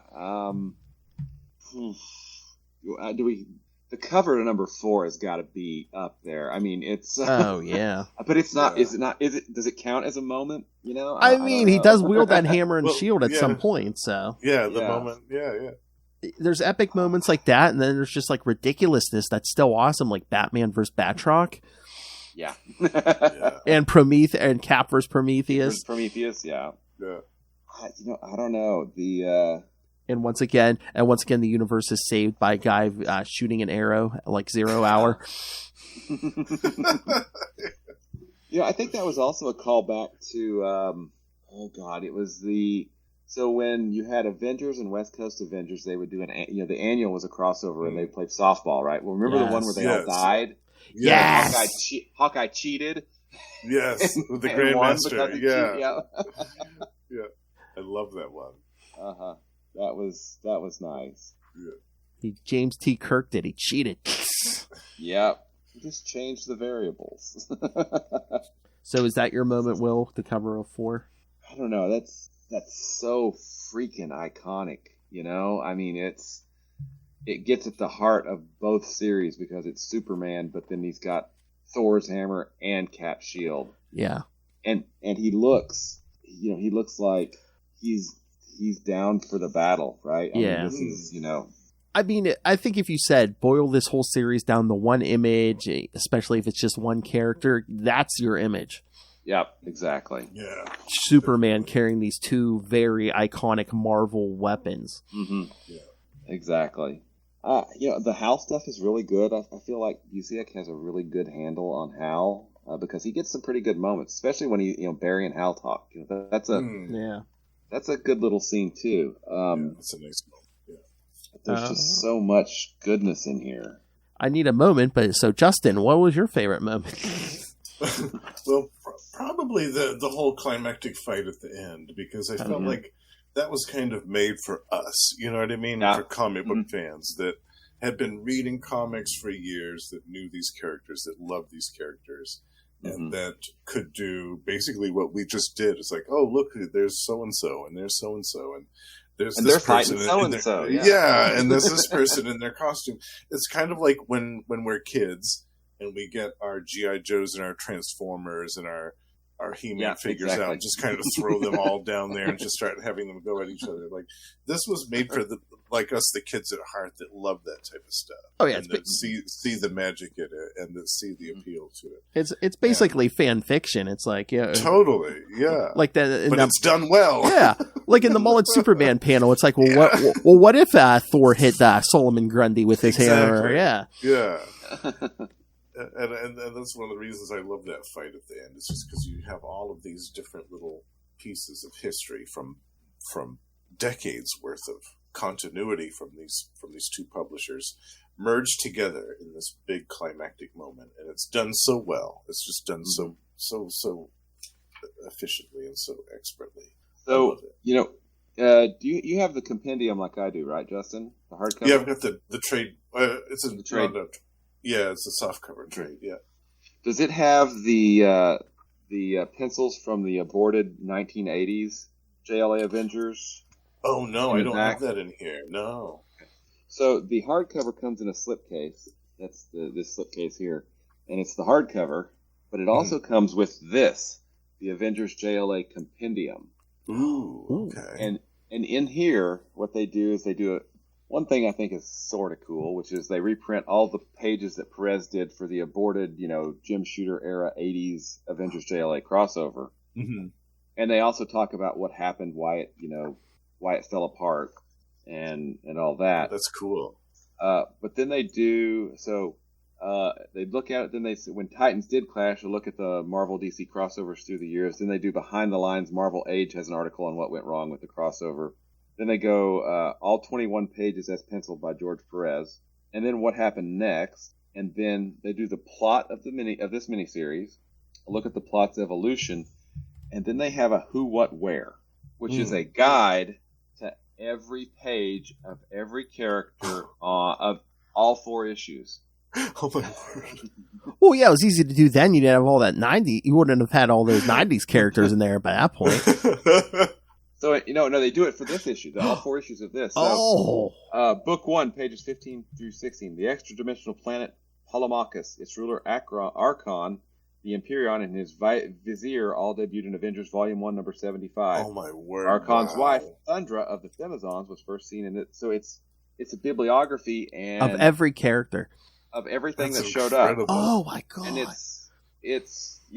The cover to #4 has got to be up there. I mean, it's. Oh yeah. But it's not. Is it not? Is it? Does it count as a moment? I mean, he does wield that hammer and shield at some point. So. Yeah, the moment. Yeah. There's epic moments like that, and then there's just like ridiculousness that's still awesome, like Batman versus Batroc. Yeah. And Prometheus and Cap versus Prometheus. Yeah. Yeah. I don't know And once again, the universe is saved by a guy shooting an arrow at like 0 hour. I think that was also a callback to, it was so when you had Avengers and West Coast Avengers, they would do the annual was a crossover and they played softball, right? Well, remember the one where they all died? Yes. Hawkeye cheated. Yes, with the Grandmaster. Yeah. Yeah. I love that one. Uh-huh. That was nice. Yeah. James T. Kirk did. He cheated. Yep. He just changed the variables. So is that your moment, Will, to cover 04? I don't know. That's so freaking iconic, I mean, it gets at the heart of both series because it's Superman, but then he's got Thor's hammer and Cap's shield. Yeah. And he looks like he's down for the battle, right? I mean, this is, I mean, I think if you said boil this whole series down to one image, especially if it's just one character, that's your image. Yep, exactly. Yeah. Superman carrying these two very iconic Marvel weapons. Mm-hmm. Yeah. Exactly. The Hal stuff is really good. I feel like Busiek has a really good handle on Hal because he gets some pretty good moments, especially when Barry and Hal talk. That's a good little scene too. That's a nice moment. Yeah. There's just so much goodness in here. I need a moment, but so Justin, what was your favorite moment? Well, probably the whole climactic fight at the end, because I felt like that was kind of made for us. You know what I mean? Yeah. For comic book fans that had been reading comics for years, that knew these characters, that loved these characters, and that could do basically what we just did. It's like, oh, look, there's so-and-so, and there's so-and-so, and there's this person so-and-so. And there's this person in their costume. It's kind of like when we're kids and we get our G.I. Joes and our Transformers and our He-Man figures out, and just kind of throw them all down there and just start having them go at each other. Like, this was made for us, the kids at heart that love that type of stuff. Oh yeah, and that see the magic in it and that see the appeal to it. It's basically fan fiction. It's like totally, yeah. Like that, but it's done well. Yeah, like in the Mullet Superman panel, it's like, what if Thor hit Solomon Grundy with his hammer? Yeah. And that's one of the reasons I love that fight at the end. It's just because you have all of these different little pieces of history from decades worth of continuity from these two publishers merged together in this big climactic moment, and it's done so well. It's just done so efficiently and so expertly. So do you have the compendium like I do, right, Justin? The hardcover. Yeah, I've got the trade. It's a trade. Yeah, it's a softcover trade. Yeah. Does it have the pencils from the aborted 1980s JLA Avengers? Oh no, I don't have that in here. No. So the hardcover comes in a slipcase. That's this slipcase here, and it's the hardcover. But it also comes with this, the Avengers JLA compendium. Ooh, okay. And in here, what they do is one thing I think is sort of cool, which is they reprint all the pages that Perez did for the aborted, Jim Shooter era 80s Avengers JLA crossover. Mm-hmm. And they also talk about what happened, why it fell apart and all that. That's cool. But then they do, they look at it, then when Titans did clash, they look at the Marvel DC crossovers through the years. Then they do Behind the Lines. Marvel Age has an article on what went wrong with the crossover. Then they go all 21 pages as penciled by George Perez, and then what happened next. And then they do the plot of this miniseries, look at the plot's evolution, and then they have a Who, What, Where, which is a guide to every page of every character of all 4 issues. Oh my word! Well, yeah, it was easy to do then. You didn't have all that 90. You wouldn't have had all those 90s characters in there by that point. So, no, they do it for this issue, all 4 issues of this. So, Book 1, pages 15 through 16. The extra-dimensional planet Polemarchus, its ruler Archon, the Empyrean, and his vizier all debuted in Avengers Volume 1, number 75. Oh, my word. Archon's wife, Thundra, of the Themazons, was first seen in it. So it's a bibliography of every character. Of everything That's that showed incredible. up. Oh, my God. And it's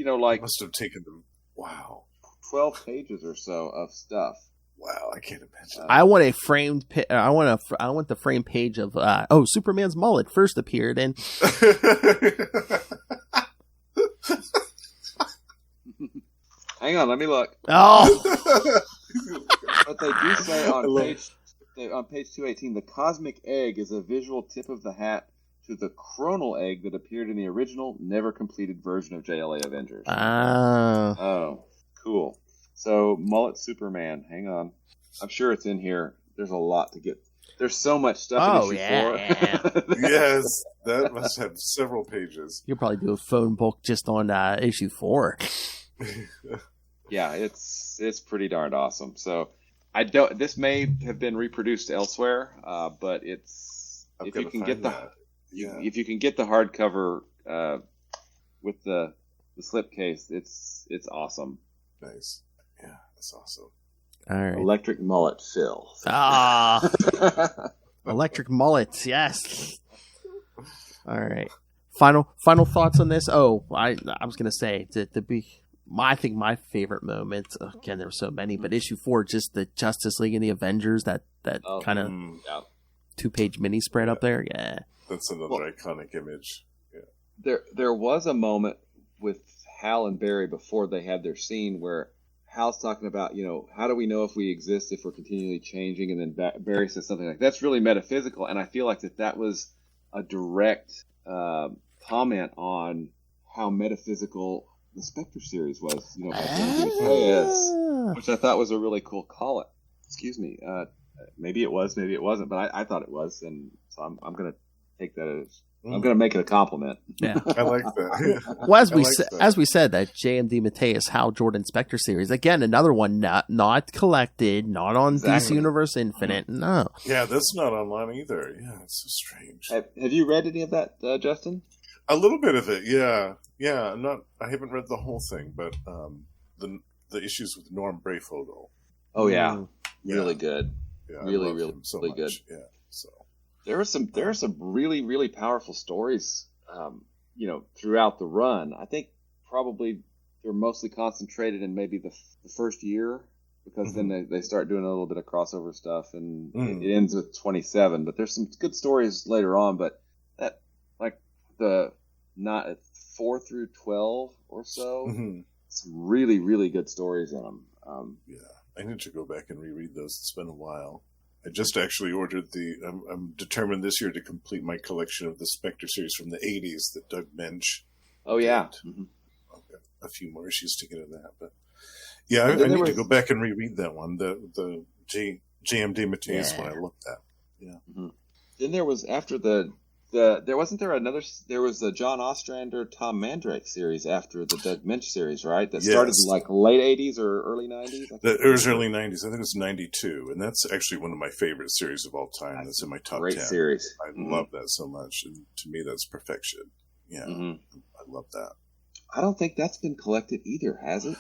like... Must have taken them... Wow. 12 pages or so of stuff. Wow, I can't imagine. I want a framed. I want the framed page of. Superman's mullet first appeared in. Hang on, let me look. Oh. But they do say on page 218, the cosmic egg is a visual tip of the hat to the chronal egg that appeared in the original, never completed version of JLA Avengers. Oh, cool. So, Mullet Superman, hang on. I'm sure it's in here. There's a lot to get. There's so much stuff in issue 4. Yes, that must have several pages. You'll probably do a phone book just on issue 4. Yeah, it's pretty darn awesome. So, this may have been reproduced elsewhere, but if you can get the hardcover with the slipcase, it's awesome. Nice. Yeah, that's awesome. All right. Electric Mullet Phil. Electric Mullets, yes. All right. Final thoughts on this? Oh, I was going to say, I think my favorite moment, again, there were so many, but issue 4, just the Justice League and the Avengers, that kind of 2-page mini spread up there. Yeah, That's another iconic image. Yeah. There was a moment with Hal and Barry before they had their scene where Hal's talking about, how do we know if we exist if we're continually changing? And then Barry says something like, that's really metaphysical. And I feel like that was a direct comment on how metaphysical the Spectre series was, by JLA, which I thought was a really cool call. Excuse me. Maybe it was, maybe it wasn't, but I thought it was. And so I'm going to take that as... I'm going to make it a compliment. Yeah, I like that. Well, as we said, that J.M.D. Mateus Hal Jordan Spectre series, again, another one not collected, not on DC Universe Infinite. No. Yeah, that's not online either. Yeah, it's so strange. Have you read any of that, Justin? A little bit of it, yeah. Yeah, I haven't read the whole thing, but the issues with Norm Brayfogle. Oh, yeah. Really good. Yeah, really good. Yeah, so. There are some really, really powerful stories, throughout the run. I think probably they're mostly concentrated in maybe the first year, because then they start doing a little bit of crossover stuff, and it ends with 27. But there's some good stories later on. But that, like the 4 through 12 or so, some really, really good stories in them. Yeah, I need to go back and reread those. It's been a while. I just actually ordered I'm determined this year to complete my collection of the Spectre series from the 80s that Doug Mensch. Oh, yeah. I've got a few more issues to get in that. But yeah, I need to go back and reread that one, the JMD Mateus one. I love that. Yeah. Mm-hmm. Then there was, after there was the John Ostrander, Tom Mandrake series after the Doug Mensch series, right? That started in like late 80s or early 90s? It was early 90s. I think it was 92. And that's actually one of my favorite series of all time. That's in my top 10. Great series. I love that so much. And to me, that's perfection. Yeah. I love that. I don't think that's been collected either, has it?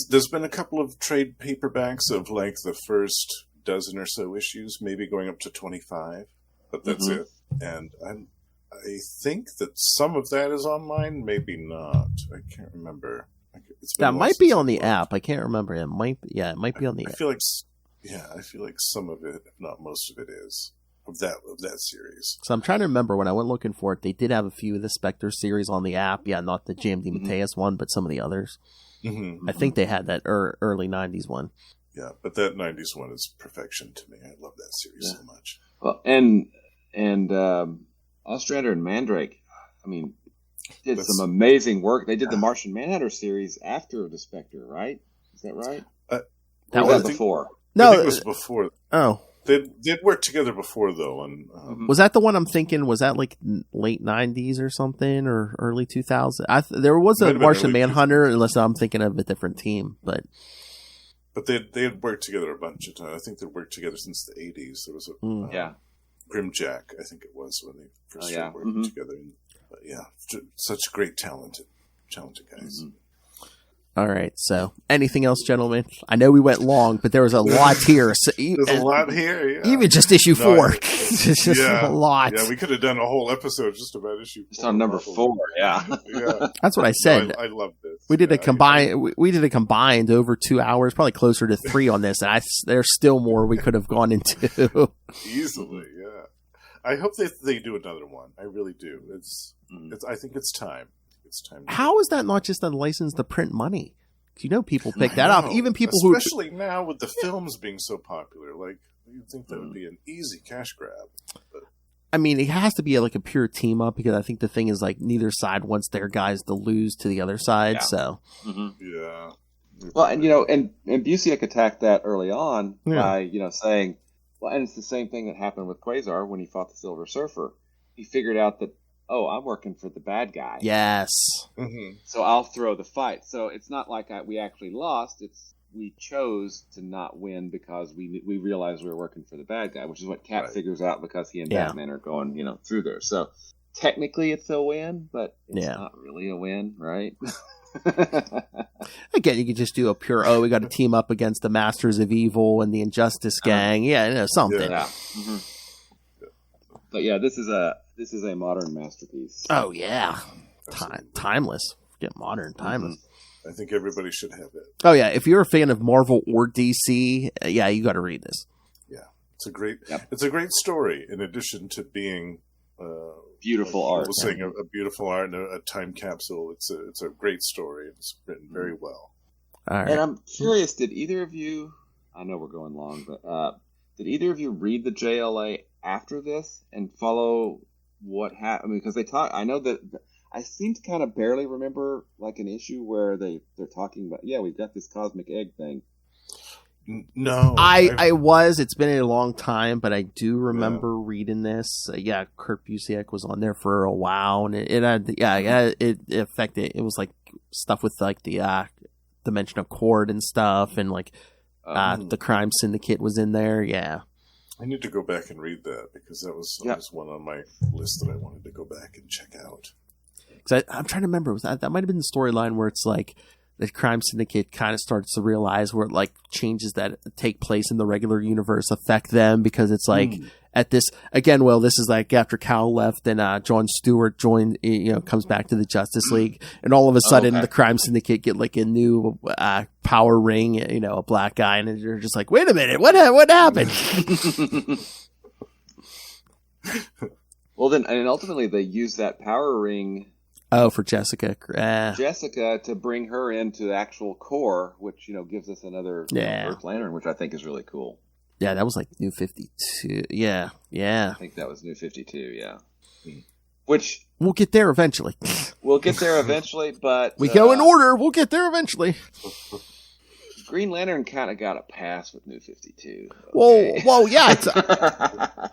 There's been a couple of trade paperbacks of like the first dozen or so issues, maybe going up to 25. But that's it. And I think that some of that is online, maybe not. I can't remember. That might be on the app. I can't remember. It might be on the app. I feel like some of it, if not most of it, is of that series. So I'm trying to remember when I went looking for it. They did have a few of the Spectre series on the app. Yeah, not the JMD Mateus one, but some of the others. I think they had that early 90s one. Yeah, but that 90s one is perfection to me. I love that series so much. Well, and Ostrander and Mandrake, I mean, did some amazing work. They did the Martian Manhunter series after the Spectre, right? Is that right? That was before. No, I think it was before. Oh, they'd worked together before though. And was that the one I'm thinking? Was that like late 90s or something, or early 2000s? There was a Martian Manhunter, unless I'm thinking of a different team, but they had worked together a bunch of times. I think they'd worked together since the 80s. There was Grimjack, I think it was, when they first started working together. But yeah, such great talented guys. All right, so anything else, gentlemen? I know we went long, but there was a lot here. So there's a lot here, yeah. Even just issue 4. It's just a lot. Yeah, we could have done a whole episode just about issue 4. Just on number 4, yeah. That's what I said. No, I love this. We did a combined over 2 hours, probably closer to 3 on this, and there's still more we could have gone into. Easily, yeah. I hope they do another one. I really do. I think it's time. How is that not just unlicensed to print money? People pick that up. Even people especially now with the films being so popular, like you'd think that would be an easy cash grab. But I mean, it has to be like a pure team up, because I think the thing is like neither side wants their guys to lose to the other side. Yeah. So yeah. Well, and Busiek attacked that early on by saying, well, and it's the same thing that happened with Quasar when he fought the Silver Surfer. He figured out that, I'm working for the bad guy. Yes. So I'll throw the fight. So it's not like we actually lost. We chose to not win because we realized we were working for the bad guy, which is what Cap figures out because he and Batman are going, through there. So technically it's a win, but it's not really a win, right? Again, you could just do a pure, we got to team up against the Masters of Evil and the Injustice Gang. Something. Yeah. But yeah, this is a modern masterpiece. Oh yeah, timeless. Get modern, timeless. I think everybody should have it. Oh yeah, if you're a fan of Marvel or DC, you got to read this. Yeah, It's a great story. In addition to being beautiful art, I was saying a beautiful art and a time capsule. It's a great story. It's written very well. All right. And I'm curious, did either of you? I know we're going long, but did either of you read the JLA after this and follow what happened? I mean, because they talk. I know that I seem to kind of barely remember like an issue where they're talking about. Yeah, we've got this cosmic egg thing. No, it's been a long time, but I do remember reading this. Kurt Busiek was on there for a while, and it affected. It was like stuff with like the dimension of Cord and stuff, and like the crime syndicate was in there. Yeah, I need to go back and read that because that was one on my list that I wanted to go back and check out. Because I'm trying to remember, that might have been the storyline where it's like the crime syndicate kind of starts to realize where like changes that take place in the regular universe affect them, because it's like at this again. Well, this is like after Cal left and John Stewart joined, comes back to the Justice League, and all of a sudden the crime syndicate get like a new power ring, a black guy, and you're just like, wait a minute, what happened? Well, then, and ultimately they use that power ring. Oh, for Jessica. Jessica, to bring her into the actual core, which, gives us another Earth Lantern, which I think is really cool. Yeah, that was like New 52. Yeah. I think that was New 52, yeah. Which... We'll get there eventually. But... We go in order. We'll get there eventually. Green Lantern kind of got a pass with New 52. Okay. Well, yeah.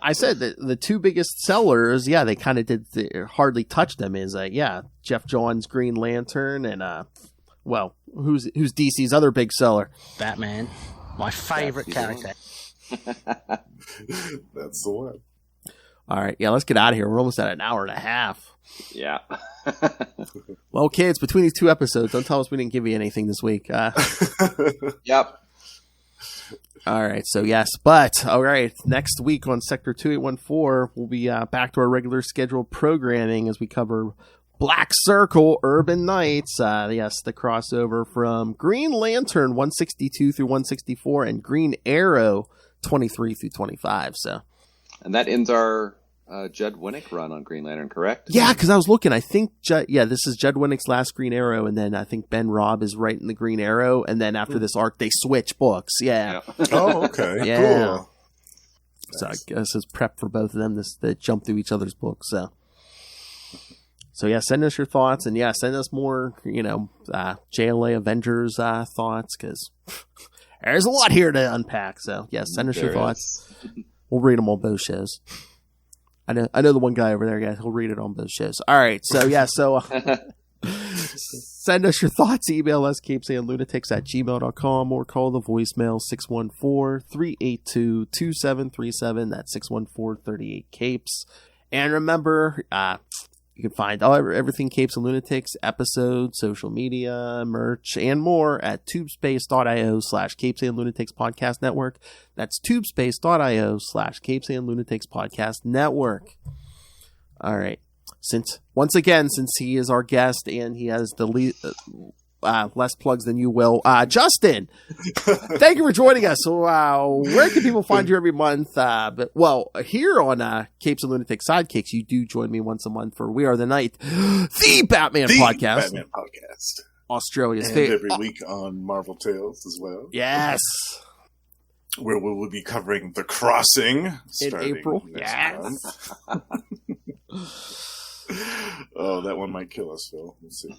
I said that the two biggest sellers, they kind of hardly touched them. Is Jeff Johns' Green Lantern, and who's DC's other big seller? Batman, my favorite character. That's the one. All right, let's get out of here. We're almost at an hour and a half. Yeah. Well, kids, between these two episodes, don't tell us we didn't give you anything this week. Yep. All right, so yes, but all right, next week on Sector 2814, we'll be back to our regular scheduled programming as we cover Black Circle Urban Knights. The crossover from Green Lantern 162 through 164 and Green Arrow 23 through 25. So, and that ends our Judd Winnick run on Green Lantern, correct? Yeah, because I was looking. I think this is Judd Winnick's last Green Arrow, and then I think Ben Robb is writing the Green Arrow, and then after this arc, they switch books. Yeah. Oh, okay. Yeah. Cool. So I guess it's prep for both of them to jump through each other's books. So yeah, send us your thoughts, and send us more, JLA Avengers thoughts, because there's a lot here to unpack. So send us your thoughts. We'll read them on both shows. I know the one guy over there, he'll read it on both shows. All right, so send us your thoughts. Email us, CapesandLunatics@gmail.com, or call the voicemail 614-382-2737. That's 614-38-CAPES. And remember, you can find everything Capes and Lunatics, episodes, social media, merch, and more at tubespace.io/CapesandLunatics Podcast Network. That's tubespace.io/CapesandLunatics Podcast Network. All right. Since he is our guest and he has the less plugs than you will, Justin, thank you for joining us. So, where can people find you every month? Here on Capes and Lunatics Sidekicks, you do join me once a month for We Are the Night, the Batman podcast. Australia's favorite. Every week on Marvel Tales as well. Yes. Where we will be covering The Crossing in April. Yes. Oh, that one might kill us, Phil. We'll see.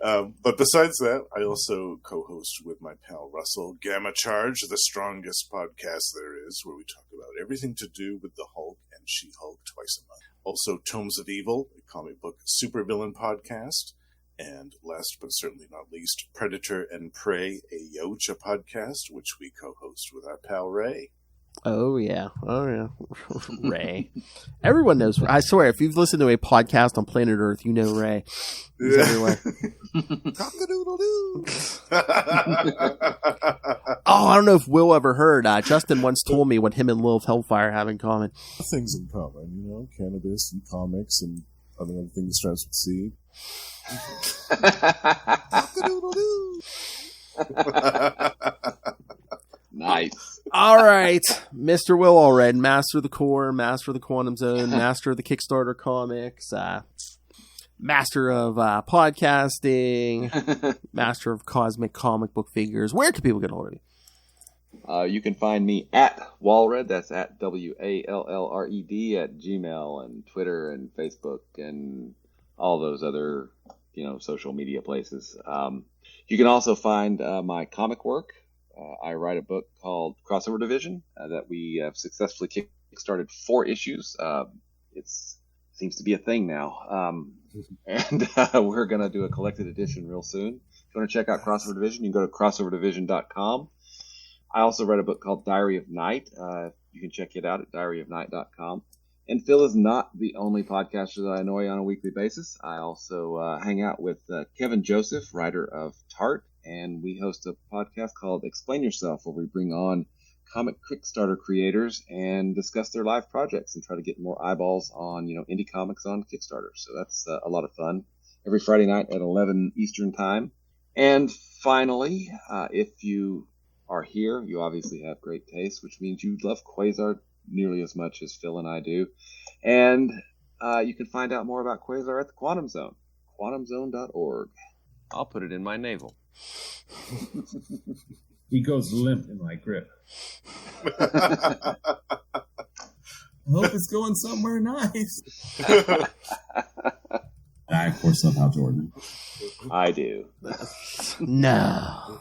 But besides that, I also co-host with my pal Russell Gamma Charge, the strongest podcast there is, where we talk about everything to do with the Hulk and She-Hulk twice a month. Also, Tomes of Evil, a comic book supervillain podcast. And last but certainly not least, Predator and Prey, a Yocha podcast, which we co-host with our pal Ray. Oh, yeah. Ray. Everyone knows. I swear, if you've listened to a podcast on planet Earth, you know Ray. He's everywhere. Cock-a-doodle-doo. I don't know if Will ever heard. Justin once told me what him and Lil Hellfire have in common. Things in common, cannabis and comics and other things starts with C. Nice. All right, Mr. Will Allred, master of the core, master of the quantum zone, master of the Kickstarter comics, master of podcasting, master of cosmic comic book figures. Where can people get a hold of you? You can find me at Wallred, that's at WALLRED, at Gmail and Twitter and Facebook and all those other, social media places. You can also find my comic work. I write a book called Crossover Division that we have successfully kickstarted 4 issues. It seems to be a thing now. And we're going to do a collected edition real soon. If you want to check out Crossover Division, you can go to crossoverdivision.com. I also read a book called Diary of Night. You can check it out at diaryofnight.com. And Phil is not the only podcaster that I annoy on a weekly basis. I also hang out with Kevin Joseph, writer of Tart, and we host a podcast called Explain Yourself, where we bring on comic Kickstarter creators and discuss their live projects and try to get more eyeballs on, indie comics on Kickstarter. So that's a lot of fun. Every Friday night at 11 Eastern Time. And finally, if you are here, you obviously have great taste, which means you love Quasar nearly as much as Phil and I do. And you can find out more about Quasar at the Quantum Zone, quantumzone.org. I'll put it in my navel. He goes limp in my grip. I hope it's going somewhere nice. I, of course, love Hal Jordan. I do. No.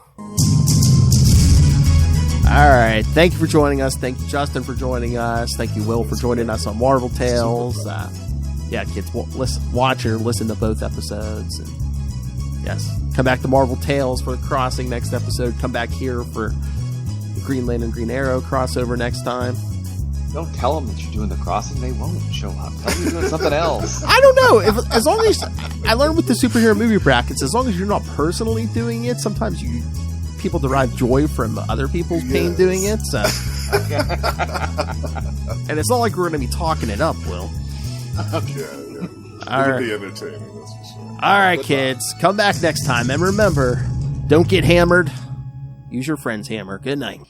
All right. Thank you for joining us. Thank you, Justin, for joining us. Thank you, Will, for joining us on Marvel Tales. Yeah, kids, watch or listen to both episodes. And yes, come back to Marvel Tales for the Crossing next episode. Come back here for the Green Lantern Green Arrow crossover next time. Don't tell them that you're doing the Crossing. They won't show up. Tell them you're doing something else. I don't know. As long as I learned with the superhero movie brackets, as long as you're not personally doing it, sometimes people derive joy from other people's pain doing it. So. And it's not like we're going to be talking it up, Will. Yeah. It'll be entertaining, that's for sure. All right, kids. Come back next time. And remember, don't get hammered. Use your friend's hammer. Good night.